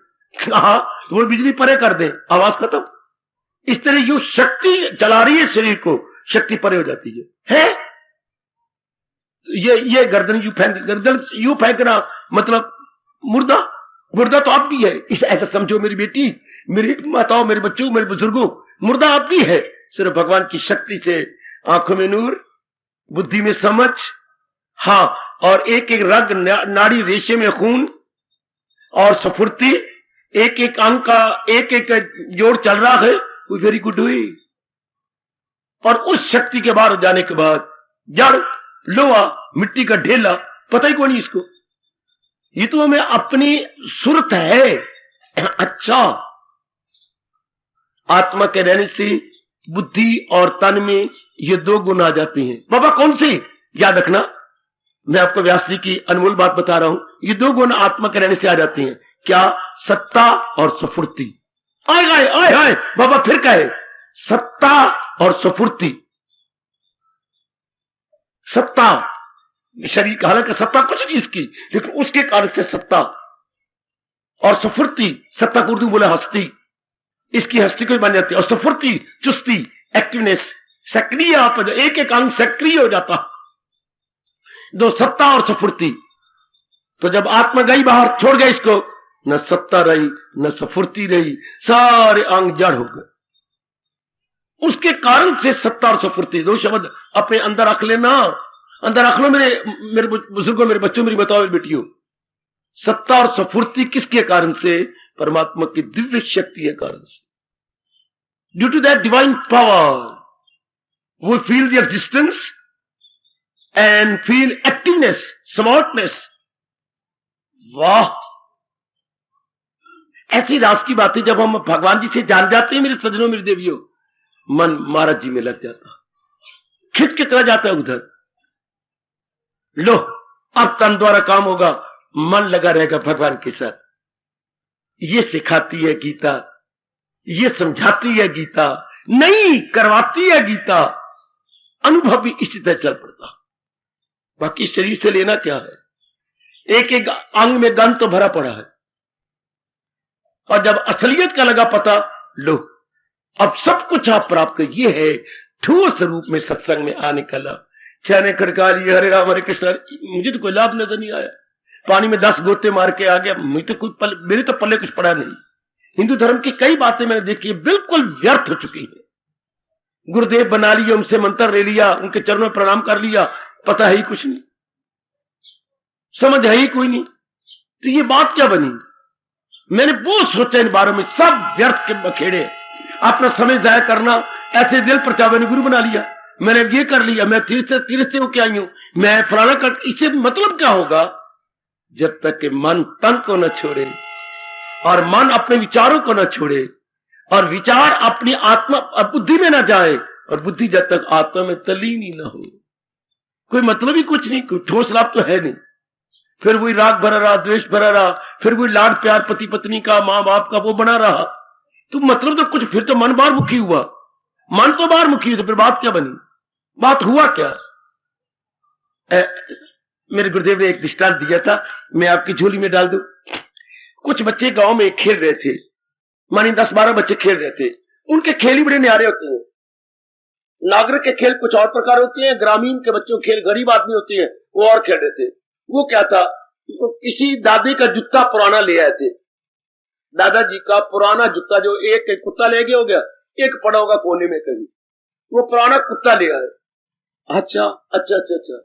हाँ, वो बिजली परे कर दे, आवाज खत्म। इस तरह जो शक्ति चला रही है शरीर को, शक्ति परे हो जाती है? ये गर्दन यू फेंकना मतलब मुर्दा तो आप भी है। इस ऐसा समझो मेरी बेटी, मेरी माताओं, मेरे बच्चों, मेरे बुजुर्गों, मुर्दा आप भी है। सिर्फ भगवान की शक्ति से आंखों में नूर, बुद्धि में समझ, हाँ, और एक एक रग नाड़ी रेशे में खून और स्फूर्ति, एक एक अंग का एक एक जोड़ चल रहा है, वेरी गुड हुई। और उस शक्ति के बाहर जाने के बाद जड़, लोहा, मिट्टी का ढेला, पता ही कौन नहीं इसको। ये तो हमें अपनी सुरत है। अच्छा, आत्मा के रहने से बुद्धि और तन में ये दो गुण आ जाते हैं। बाबा कौन से? याद रखना, मैं आपको व्यास जी की अनमोल बात बता रहा हूं। ये दो गुण आत्मा के रहने से आ जाते हैं। क्या? सत्ता और स्फूर्ति। आए बाबा फिर कहे, सत्ता और स्फूर्ति। सत्ता शरीर का, हालांकि सत्ता कुछ नहीं इसकी, लेकिन उसके कारण से सत्ता और स्फूर्ति। सत्ता को उर्दू बोले हस्ती, इसकी हस्ती को बन जाती है। और स्फूर्ति चुस्ती, एक्टिवनेस, सक्रिय, आप एक एक अंग सक्रिय हो जाता। दो सत्ता और स्फूर्ति। तो जब आत्मा गई बाहर, छोड़ गया इसको, न सत्ता रही न स्फूर्ति रही, सारे अंग जड़ हो गए। उसके कारण से सत्ता और स्फूर्ति, दो शब्द अपने अंदर रख लेना, अंदर रख लो मेरे बुजुर्गों, मेरे बच्चों, मेरी बताओ बेटियों। सत्ता और स्फूर्ति किसके कारण से? परमात्मा की दिव्य शक्ति के कारण से। Due to that divine power we feel the existence and feel activeness, smartness. वाह, ऐसी रास की बातें जब हम भगवान जी से जान जाते हैं मेरे सज्जनों, मेरी देवियों, मन महाराज जी में लग जाता, खिंच के चला जाता है उधर। लो, अब तन द्वारा काम होगा, मन लगा रहेगा भगवान के साथ। ये सिखाती है गीता, ये समझाती है गीता, नहीं करवाती है गीता। अनुभव भी इसी तरह चल पड़ता। बाकी शरीर से लेना क्या है? एक एक अंग में गंध तो भरा पड़ा है, और जब असलियत का लगा पता, लो अब सब कुछ आप प्राप्त कर। ये है ठोस रूप में सत्संग में आने का लाभ। छाने खड़का लिए हरे राम हरे कृष्ण, मुझे तो कोई लाभ नजर नहीं आया। पानी में 10 गोते मार के आ गया, मेरे तो पल्ले कुछ पड़ा नहीं। हिंदू धर्म की कई बातें मैंने देखी बिल्कुल व्यर्थ हो चुकी है। गुरुदेव बना लिए, उनसे मंत्र ले लिया, उनके चरणों में प्रणाम कर लिया, पता है ही कुछ नहीं, समझ है ही कोई नहीं। तो ये बात क्या बनी? मैंने बहुत सोचा इन बारों में, सब व्यर्थ के बखेड़े, अपना समय जाया करना। ऐसे दिल प्रचावे ने गुरु बना लिया, मैंने ये कर लिया, मैं तीर्थ से होके आई हूं, मैं फलाना कर। इससे मतलब क्या होगा? जब तक कि मन तन को न छोड़े और मन अपने विचारों को न छोड़े और विचार अपनी आत्मा बुद्धि में न जाए, और बुद्धि जब तक आत्मा में तलीन ही न हो, कोई मतलब ही कुछ नहीं, कोई ठोस लाभ तो है नहीं। फिर वही राग भरा रहा, द्वेष भरा रहा, फिर वही लाड प्यार पति पत्नी का, मां बाप का, वो बना रहा। तो मतलब तो कुछ, फिर तो मन बाहर मुखी हुआ, मन तो बाहर मुखी हुई, तो फिर बात क्या बनी? बात हुआ क्या? मेरे गुरुदेव ने एक दृष्टांत दिया था, मैं आपकी झोली में डाल दूं। कुछ बच्चे गांव में खेल रहे थे, मानी 10-12 बच्चे खेल रहे थे। उनके खेल ही बड़े न्यारे होते हैं। नागरिक के खेल कुछ और प्रकार होते हैं, ग्रामीण के बच्चों के खेल, गरीब आदमी होते हैं, वो और खेल रहे थे। वो क्या था, वो किसी दादी का जूता पुराना ले आए थे। दादाजी का पुराना जूता, जो एक कुत्ता ले गया हो गया, एक पड़ा होगा कोने में कहीं, वो पुराना कुत्ता ले आए। अच्छा अच्छा अच्छा अच्छा,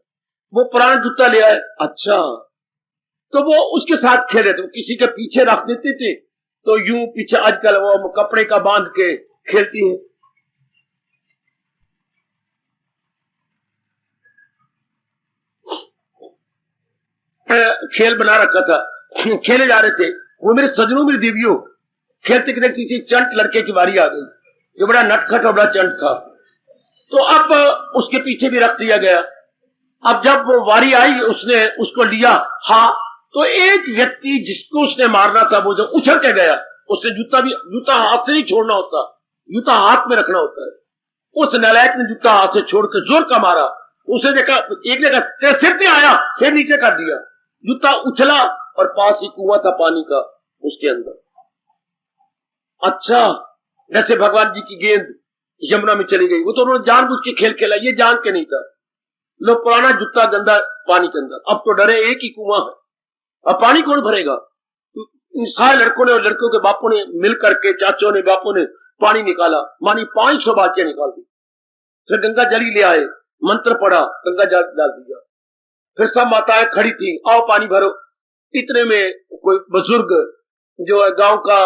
वो पुराना जूता ले आए। अच्छा, तो वो उसके साथ खेले थे, किसी के पीछे रख देते थे, तो यूं पीछे आजकल वो कपड़े का बांध के खेलती है। खेल बना रखा था, खेले जा रहे थे। वो मेरे सजनों, मेरी देवियों, खेलते खेलते किसी चंट लड़के की बारी आ गई, जो बड़ा नटखट और बड़ा चंट था। तो अब उसके पीछे भी रख दिया गया। अब जब वो वारी आई, उसने उसको लिया, हाँ, तो एक व्यक्ति जिसको उसने मारना था, वो जो उछल के गया, उसने जूता हाथ से नहीं छोड़ना होता, जूता हाथ में रखना होता है। उस नालायक ने जूता हाथ से छोड़ के जोर का मारा। उसे देखा, एक ने कहा सिर से आया, सिर नीचे कर दिया, जूता उछला और पास ही कुआं था पानी का, उसके अंदर। अच्छा, जैसे भगवान जी की गेंद यमुना में चली गई। वो तो उन्होंने जानबूझ के खेल खेला, ये जान के नहीं था। लो, पुराना जूता गंदा पानी के अंदर। अब तो डरे, एक ही कुआं है, अब पानी कौन भरेगा? सारे लड़कों ने और लड़कों के बापों ने मिल करके, चाचों ने, बापों ने पानी निकाला, मानी 500 बाल्टियां निकाल दी। फिर गंगा जल ही ले आए, मंत्र पड़ा, गंगा जल डाल दिया। फिर सब माताएं खड़ी थी, आओ पानी भरो। इतने में कोई बुजुर्ग जो है गांव का,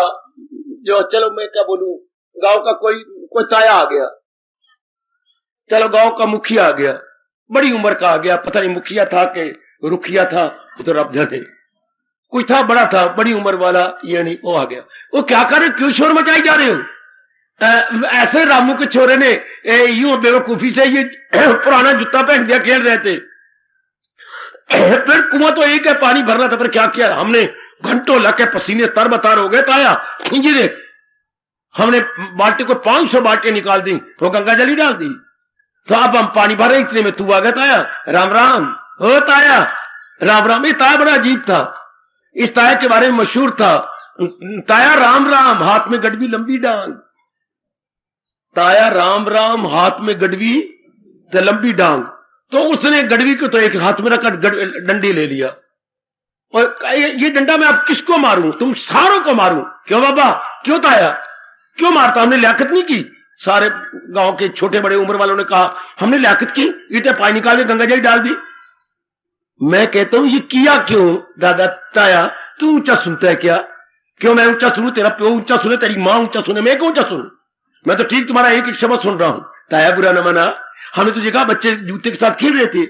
जो, चलो मैं क्या बोलूं, गांव का कोई ताया आ गया, चलो गांव का मुखिया आ गया, बड़ी उम्र का आ गया, पता नहीं मुखिया था कि रुखिया था, तो रब जाने, कोई था, बड़ा था, बड़ी उम्र वाला, ये नहीं, वो आ गया। वो क्या कर रहे, क्यों शोर मचाई जा रहे हो? ऐसे रामू के छोरे ने यूं बेवकूफी से ये पुराना जूता पहन दिया, खेल रहे थे। फिर कुआं तो एक है, पानी भरना था, फिर क्या किया हमने, घंटों लगे, पसीने तरबतर हो गए। ताया ये देख, हमने बाल्टी को 500 बाल्टियां निकाल दी, तो गंगा जल ही डाल दी। तो अब हम पानी भरे, इतने में तू आ गया। ताया राम राम। हो ताया राम राम। ये ताया बड़ा अजीब था, इस ताया के बारे में मशहूर था, ताया राम राम, हाथ में गड़वी लंबी डांग। ताया राम राम, हाथ में गड़वी तो लंबी डांग। तो उसने गड़वी को तो एक हाथ में रखकर डंडी ले लिया, और ये डंडा मैं अब किसको मारूं? तुम सारों को मारूं। क्यों बाबा, क्यों ताया, क्यों मारता? हमने लियाकत नहीं की। सारे गांव के छोटे बड़े उम्र वालों ने कहा, हमने लियाकत की, ईटे पानी निकाल के गंगा जल डाल दी। मैं कहता हूं, ये किया क्यों दादा? ताया तू ऊंचा सुनता है क्या? क्यों मैं ऊंचा सुनूं? तेरा प्यो ऊंचा सुने, तेरी मां ऊंचा सुने, मैं क्यों ऊंचा सुनूं? मैं तो ठीक तुम्हारा एक एक शब्द सुन रहा हूं। ताया बुरा न माना, हमने तुझे कहा बच्चे जूते के साथ खेल रहे थे,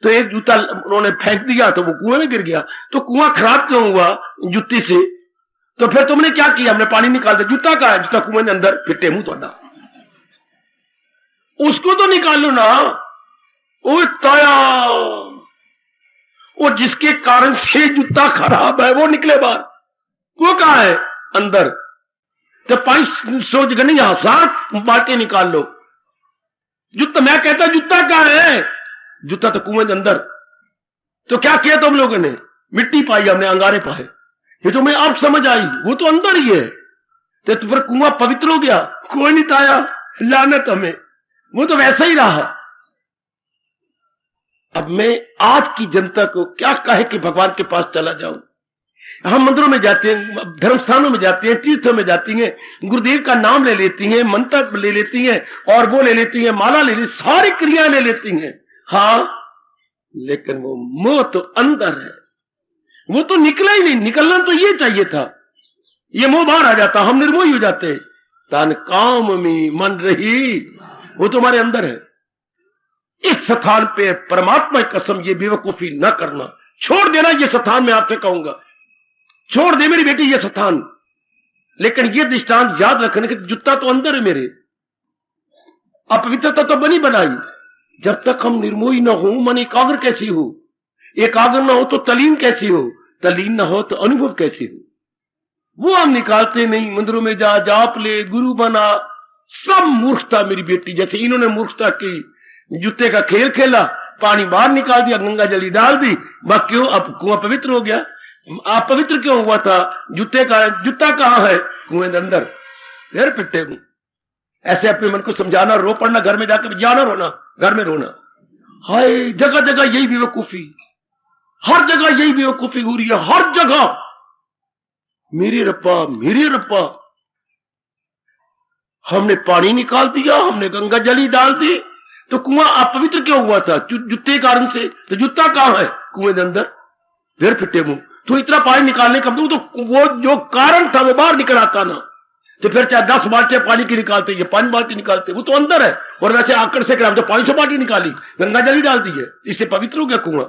तो एक जूता उन्होंने फेंक दिया, तो वो कुएं में गिर गया। तो कुआं खराब क्यों हुआ जुत्ती से? तो फिर तुमने क्या किया? हमने पानी निकाल दिया। जूता कहा है? जूता कुएं के अंदर, फिटे मुंह थोड़ा, उसको तो निकाल लो ना। ओ ताया, वो जिसके कारण से जूता खराब है वो निकले बाहर। वो कहा है अंदर। तो 500 जगह नहीं, 1000 बाल्टी निकाल लो जूता। मैं कहता जूता कहाँ है? जूता तो कुएं के अंदर। तो क्या किया तुम लोगों ने? मिट्टी पाई हमने, अंगारे पाए। ये तो मैं अब समझ आई, वो तो अंदर ही है। तो फिर कुआं पवित्र हो गया, कोई नहीं ताया, लानत हमें, वो तो वैसा ही रहा। अब मैं आज की जनता को क्या कहे कि भगवान के पास चला जाऊं? हम मंदिरों में जाते हैं, धर्म स्थानों में जाते हैं, तीर्थों में जाती हैं, गुरुदेव का नाम ले लेती हैं, मंत्र ले लेती हैं, और वो ले लेती हैं, माला ले लेती, सारी क्रियाएं ले लेती हैं। हाँ, लेकिन वो मोह तो अंदर है, वो तो निकला ही नहीं। निकलना तो ये चाहिए था, ये मोह बाहर आ जाता, हम निर्मोही हो जाते। तन काम में मन रही, वो तुम्हारे अंदर है। इस स्थान पे परमात्मा की कसम, ये बेवकूफी न करना, छोड़ देना ये स्थान। मैं आपसे कहूंगा छोड़ दे मेरी बेटी ये स्थान, लेकिन ये दृष्टांत याद रखने के जूता तो अंदर है मेरे। अपवित्रता तो बनी बनाई। जब तक हम निर्मोही न हो, मन एकाग्र कैसी हो? एकाग्र न हो तो तलीन कैसी हो? तलीन न हो तो अनुभव कैसी हो? वो हम निकालते नहीं। मंदिरों में जा, जाप ले, गुरु बना, सब मूर्खता मेरी बेटी। जैसे इन्होंने मूर्खता की, जूते का खेल खेला, पानी बाहर निकाल दिया, गंगा जली डाल दी, बस क्यों? अब कुआं पवित्र हो गया। आप पवित्र क्यों हुआ था? जूते का, जूता कहां है? कुएं के अंदर। फिर पिट्टे हूं। ऐसे अपने मन को समझाना, रो पड़ना, घर में जाकर जाना, रोना, घर में रोना। हाय, जगह जगह यही बेवकूफी, हर जगह यही बेवकूफी हो रही है, हर जगह। मेरे रब्बा, मेरे रब्बा, हमने पानी निकाल दिया, हमने गंगा जली डाल दी, तो कुआं अपवित्र क्यों हुआ था? जूते कारण से। तो जूता कहां है? कुएं के अंदर। फिर फिटे मुंह। तो इतना पानी निकालने का तो वो जो कारण था वो बाहर निकल आता ना। तो फिर चाहे 10 बाल्टियां पानी की निकालते, ये 5 बाल्टी निकालते, वो तो अंदर है। और वैसे आकर से तो 500 बाल्टी निकाली, गंगा जल ही डाल दी है, इससे पवित्र हो गया कुआं।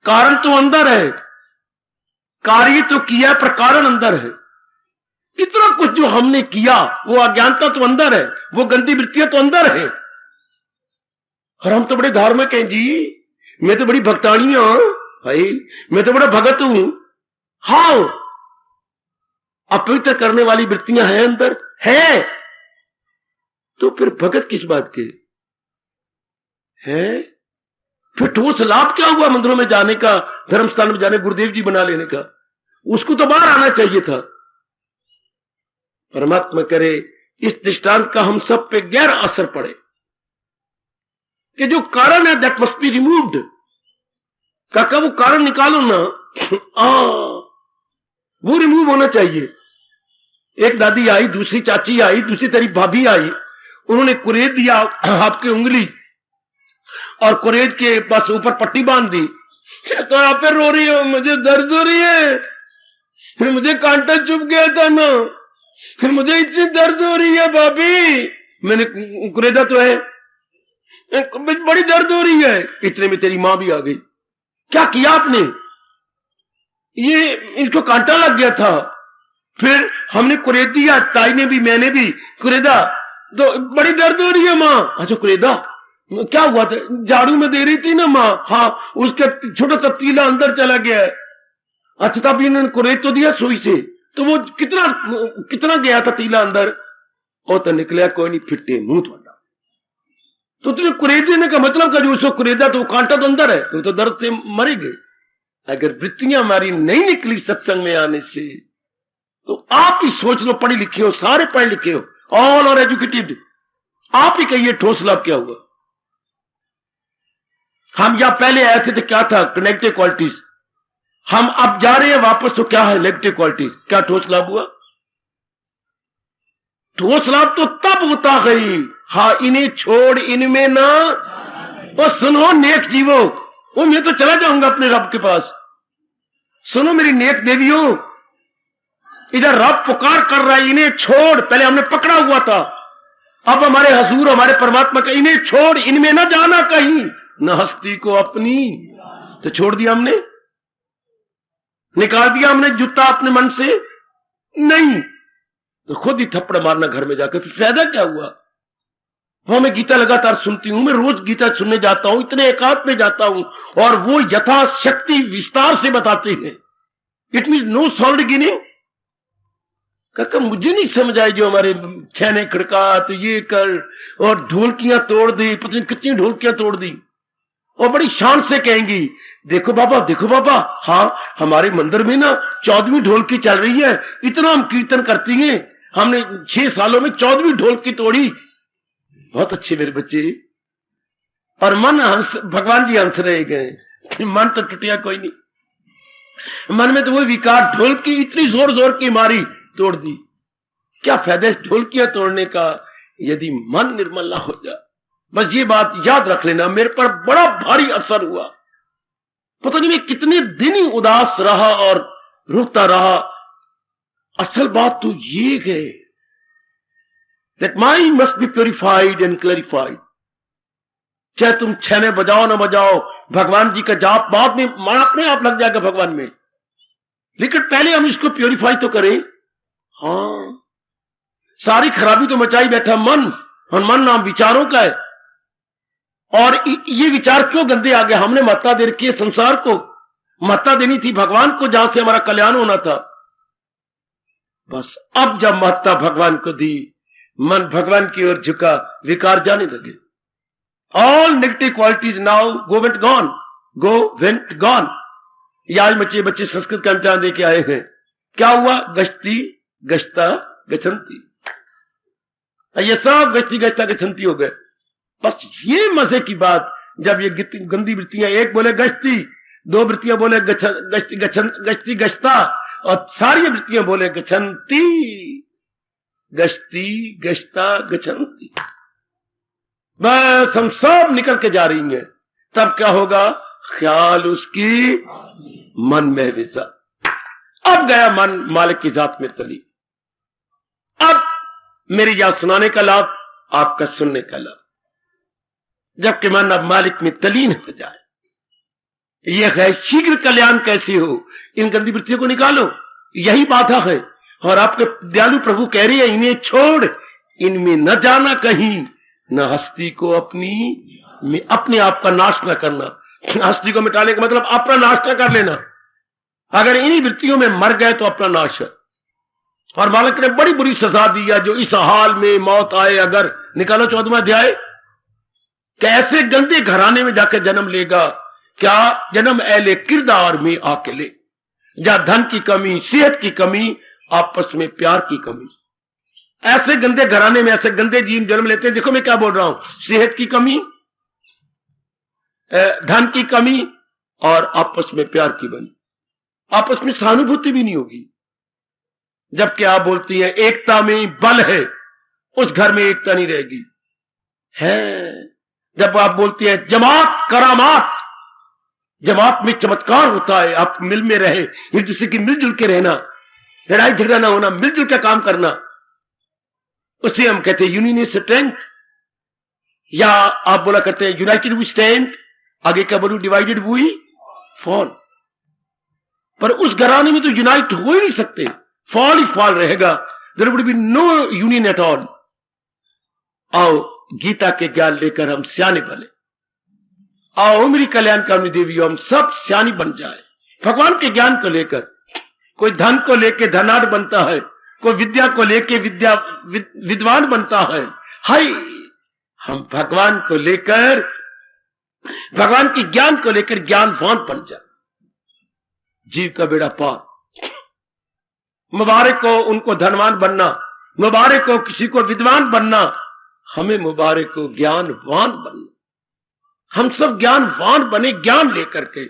कारण तो अंदर है, कार्य तो किया पर कारण अंदर है। इतना कुछ जो हमने किया, वो अज्ञानता तो अंदर है, वो गंदी वृत्तियां तो अंदर है। और हम तो बड़े धार्मिक हैं जी, मैं तो बड़ी भक्तानी हूं भाई, मैं तो बड़ा भगत हूं। हाँ, अपवित्र करने वाली वृत्तियां हैं अंदर है, तो फिर भगत किस बात के है? फिर ठोस लाभ क्या हुआ मंदिरों में जाने का, धर्म स्थान में जाने, गुरुदेव जी बना लेने का? उसको तो बाहर आना चाहिए था। परमात्मा करे इस दृष्टांत का हम सब पे गहरा असर पड़े कि जो कारण है दैट मस्ट बी रिमूव्ड। काका वो कारण निकालो ना, वो रिमूव होना चाहिए। एक दादी आई, दूसरी चाची आई, दूसरी तेरी भाभी आई, उन्होंने कुरेद दिया आपकी उंगली, और कुरेद के बस ऊपर पट्टी बांध दी। तो आप पे रो रही हो, मुझे दर्द हो रही है, फिर मुझे कांटा चुभ गया था ना, फिर मुझे इतनी दर्द हो रही है भाभी। मैंने कुरेदा तो है, बड़ी दर्द हो रही है। इतने में तेरी मां भी आ गई। क्या किया आपने? ये इसको कांटा लग गया था, फिर हमने कुरेद दिया, ताई ने भी, मैंने भी कुरेदा, तो बड़ी दर्द हो रही है मां। अच्छा कुरेदा, क्या हुआ था? झाड़ू में दे रही थी ना मां। हाँ, उसका छोटा सा तीला अंदर चला गया है। अच्छा, तब इन्होंने कुरेद तो दिया सुई से, तो वो कितना गया था तीला अंदर? और तो निकला कोई नहीं, फिटे मुंह थोड़ा। तो तुझे कुरेद देने का मतलब का जो उसको कुरेदा, तो वो कांटा तो अंदर है, तो दर्द से मरेंगे। अगर वृत्तियां हमारी नहीं निकली सत्संग में आने से, तो आप ही सोच लो, पढ़े लिखे हो, सारे पढ़े लिखे हो, ऑल आर एजुकेटेड, आप ही कहिए ठोस लाभ क्या हुआ? हम यहां पहले आए थे तो क्या था? Negative qualities. हम अब जा रहे हैं वापस, तो क्या है? Negative qualities. क्या ठोस लाभ हुआ? ठोस लाभ तो तब होता है, हाँ, इन्हें छोड़ इनमें ना। और सुनो नेक जीवो, वो मैं तो चला जाऊंगा अपने रब के पास। सुनो मेरी नेक देवियों, इधर रब पुकार कर रहा है, इन्हें छोड़। पहले हमने पकड़ा हुआ था, अब हमारे हजूर, हमारे परमात्मा का, इन्हें छोड़, इनमें न जाना कहीं, न हस्ती को अपनी। तो छोड़ दिया हमने, निकाल दिया हमने जूता अपने मन से? नहीं, तो खुद ही थप्पड़ मारना घर में जाकर, फिर फायदा क्या हुआ? हाँ, मैं गीता लगातार सुनती हूं, मैं रोज गीता सुनने जाता हूं, इतने एकांत में जाता हूं, और वो यथाशक्ति विस्तार से बताते हैं। It mean no solid ginning. कहता मुझे नहीं समझ आई जो हमारे छैने खड़का तो ये कर, और ढोलकियां तोड़ दी, पता नहीं कितनी ढोलकियां तोड़ दी, और बड़ी शान से कहेंगी देखो बाबा, देखो बाबा, हाँ हमारे मंदिर में ना 14वीं ढोलकी चल रही है, इतना हम कीर्तन करती हैं, हमने 6 सालों में 14वीं ढोलकी तोड़ी। बहुत अच्छे मेरे बच्चे। और मन हंस, भगवान जी हंस रहे गए, मन तो टूटिया कोई नहीं। मन में तो वो विकार, ढोलकी इतनी जोर जोर की मारी, तोड़ दी। क्या फायदा ढोलकियां तोड़ने का यदि मन निर्मल ना हो जाए। बस ये बात याद रख लेना, मेरे पर बड़ा भारी असर हुआ। पता नहीं मैं कितने दिन ही उदास रहा और रोता रहा। असल बात तो ये है that mind must be purified and clarified। चाहे तुम छैने बजाओ ना बजाओ, भगवान जी का जाप बाद में अपने आप लग जाएगा भगवान में, लेकिन पहले हम इसको प्योरीफाई तो करें। हाँ, सारी खराबी तो मचाई बैठा मन, और मन नाम विचारों का है। और ये विचार क्यों गंदे आ गए? हमने महत्ता दे रखी है संसार को, महत्ता देनी थी भगवान को, जहां से हमारा कल्याण होना था। बस अब जब महत्ता भगवान को दी, मन भगवान की ओर झुका, विकार जाने लगे। All negative qualities now go went gone, go went gone. ये आज बच्चे संस्कृत का इम्तिहान दे के आए हैं। क्या हुआ? गश्ती गश्ता गच्छन्ति, ये सब गश्ती गश्ता गच्छन्ति हो गए। बस ये मजे की बात, जब ये गंदी वृत्तियां, एक बोले गश्ती, 2 वृत्तियां बोले गश्ती गश्ता, और सारी वृत्तियां बोले गच्छन्ति, गश्ती गश्ता गच्छन्ति। बस हम सब निकल के जा रही हैं। तब क्या होगा? ख्याल उसकी मन में विसा। अब गया मन मालिक की जात में तली। अब मेरी याद सुनाने का लाभ, आपका सुनने का लाभ, जबकि मन अब मालिक में तलीन हो जाए। यह है शीघ्र कल्याण कैसे हो, इन गंदी वृत्तियों को निकालो, यही बाधा है। और आपके दयालु प्रभु कह रही है, इन्हें छोड़, इनमें न जाना कहीं, न हस्ती को अपने आप का नाश न करना। हस्ती को मिटाने का मतलब अपना नाश न कर लेना। अगर इन्हीं वृत्तियों में मर गए तो अपना नाश है। और मालिक ने बड़ी बुरी सजा दी है, जो इस हाल में मौत आए अगर, निकालो 14वां अध्याय, कैसे गंदे घराने में जाकर जन्म लेगा। क्या जन्म ऐले किरदार में आके ले, जहां धन की कमी, सेहत की कमी, आपस में प्यार की कमी। ऐसे गंदे घराने में ऐसे गंदे जीव जन्म लेते हैं। देखो मैं क्या बोल रहा हूं, सेहत की कमी, धन की कमी, और आपस में प्यार की बनी, आपस में सहानुभूति भी नहीं होगी। जबकि आप बोलती हैं एकता में बल है, उस घर में एकता नहीं रहेगी। है जब आप बोलती हैं जमात करामात, जमात में चमत्कार होता है, आप मिल में रहे, एक दूसरे की मिलजुल के रहना, लड़ाई झगड़ा ना होना, मिलजुल के काम करना, उसे हम कहते हैं यूनियन इज स्ट्रेंथ। या आप बोला करते हैं यूनाइटेड वी स्टैंड, आगे क्या बोलूं, डिवाइडेड वी फॉल। पर उस घराने में तो यूनाइट हो ही नहीं सकते, फॉल ही फॉल रहेगा। There would be no union at all. आओ गीता के ज्ञान लेकर हम सियाने बने। आओ मेरी कल्याणकामी देवी, हम सब सियानी बन जाए भगवान के ज्ञान को लेकर। कोई धन को लेके धनाढ़ बनता है, कोई विद्या को लेके विद्वान बनता है। हाय, हम भगवान को लेकर, भगवान के ज्ञान को लेकर ज्ञानवान बन जाए, जीव का बेड़ा पार। मुबारक हो उनको धनवान बनना, मुबारक हो किसी को विद्वान बनना, हमें मुबारक हो ज्ञानवान बनना। हम सब ज्ञानवान बने, ज्ञान लेकर के।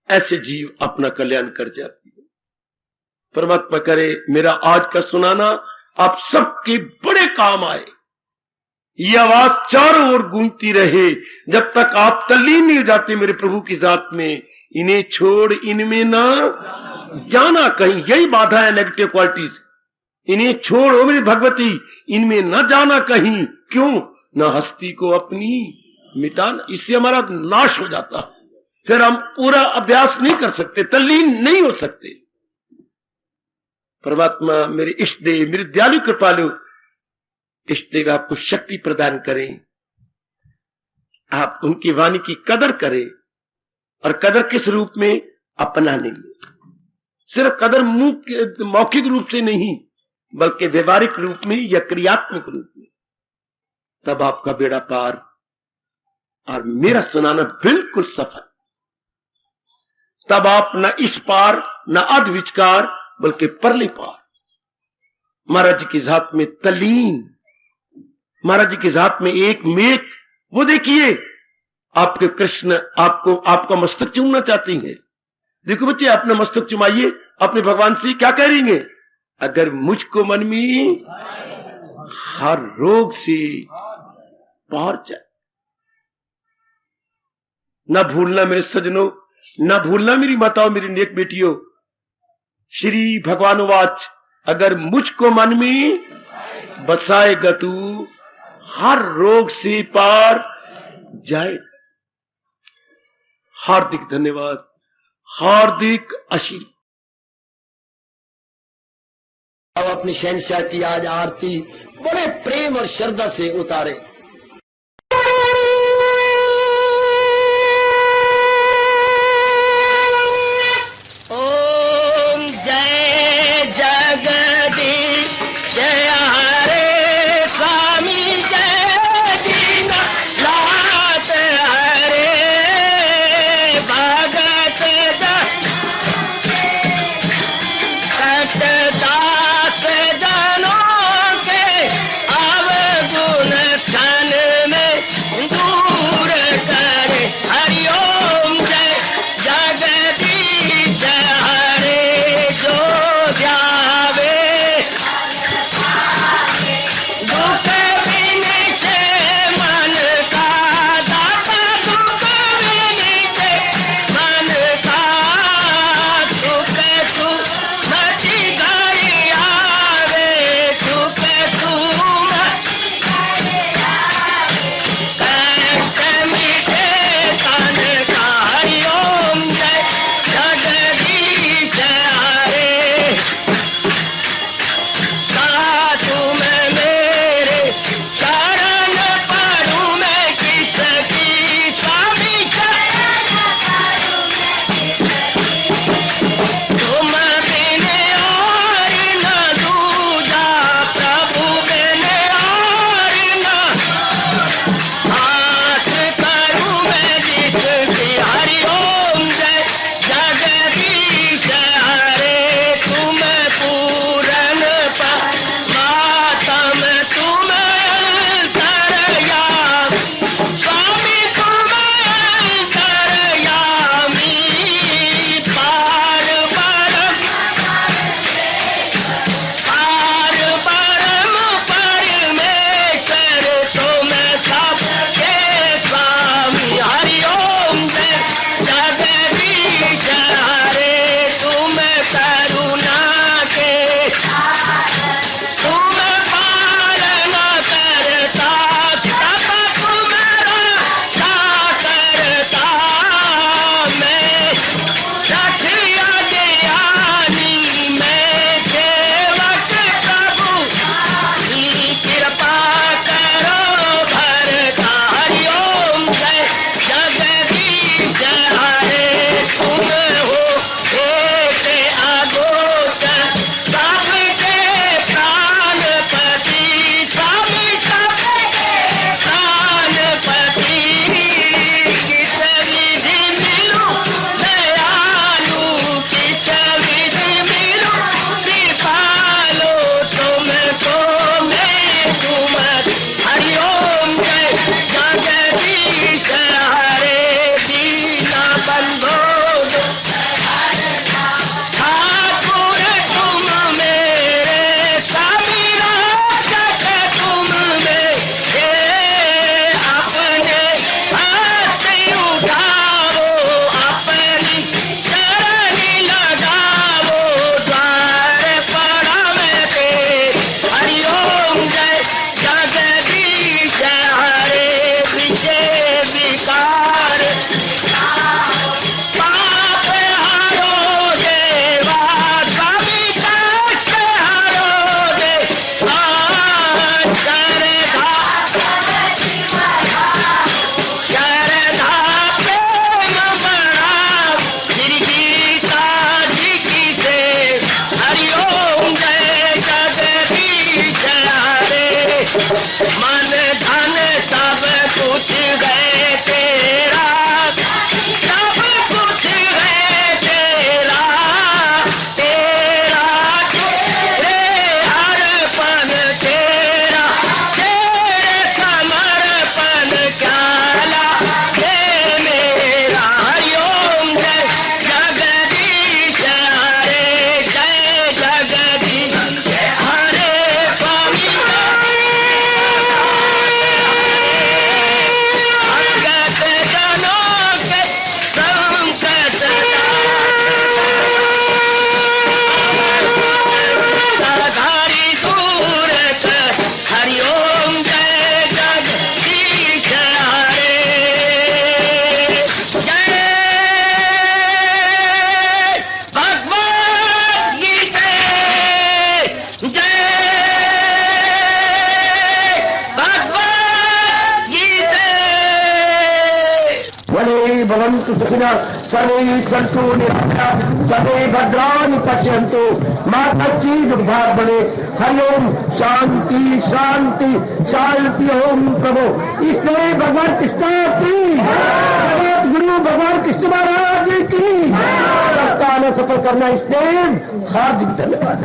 ऐसे जीव अपना कल्याण कर जाती है। परमात्मा करे मेरा आज का सुनाना आप सबके बड़े काम आए। ये आवाज चारों ओर गूंजती रहे जब तक आप तल्लीन नहीं हो जाते मेरे प्रभु की जात में। इन्हें छोड़ इनमें ना जाना कहीं, यही बाधा है नेगेटिव क्वालिटीज। इन्हें छोड़ो मेरी भगवती, इनमें न जाना कहीं। क्यों? न हस्ती को अपनी मिटाना, इससे हमारा नाश हो जाता। फिर हम पूरा अभ्यास नहीं कर सकते, तल्लीन नहीं हो सकते। परमात्मा मेरे इष्ट देव, मेरे दयालु कृपालु, इष्टदेव आपको शक्ति प्रदान करें, आप उनकी वाणी की कदर करें और कदर किस रूप में? अपनाने में। सिर्फ कदर मौखिक रूप से नहीं बल्कि व्यवहारिक रूप में या क्रियात्मक रूप में, तब आपका बेड़ा पार और मेरा सुनाना बिल्कुल सफल। तब आप न इस पार न अध विचकार बल्कि परले पार महाराज जी की जात में तलीन, महाराज जी की जात में एक मेक। वो देखिए आपके कृष्ण आपको आपका मस्तक चूमना चाहती हैं। देखो बच्चे, अपना मस्तक चुमाइए, अपने भगवान से क्या कह रही हैं? अगर मुझको मन में हर रोग से पार जाए। न भूलना मेरे सजनों, न भूलना मेरी माताओं, मेरी नेक बेटियों, श्री भगवान वाच, अगर मुझको मन में बसाएगा तू हर रोग से पार जाए। हार्दिक धन्यवाद, हार्दिक आशीर्वाद। अब अपनी शहंशाह की आज आरती बड़े प्रेम और श्रद्धा से उतारे। ओम जय जगदीश जय हरे स्वामी जय दीना लात हरे भगत दास जनों के अवगुण मन धन सब कुछ है तेरा, सब कुछ है तेरा, तेरा तेरे अर्पण तेरा, तेरे समर्पण क्या ये मेरा। हरिओम जय जगदीश हरे, जय जगदीश हरे स्वामी भगत जनों के संकट धारी सूरत। हरिओम जय जगदीश हरे, जय भगवद गीता, जय भगवद गीता। वने भवन्तु सुखिनः सर्वे सन्तु निरामयाः सर्वे भद्राणि पश्यन्तु मा कश्चित् दुर्भाग् भवेत्। हरिओम शांति शांति शांति। ओम प्रभु इसलिए भगवान कृष्ण की जगत गुरु भगवान कृष्ण महाराज की सप्ताह सफल करना इसलिए हार्दिक धन्यवाद।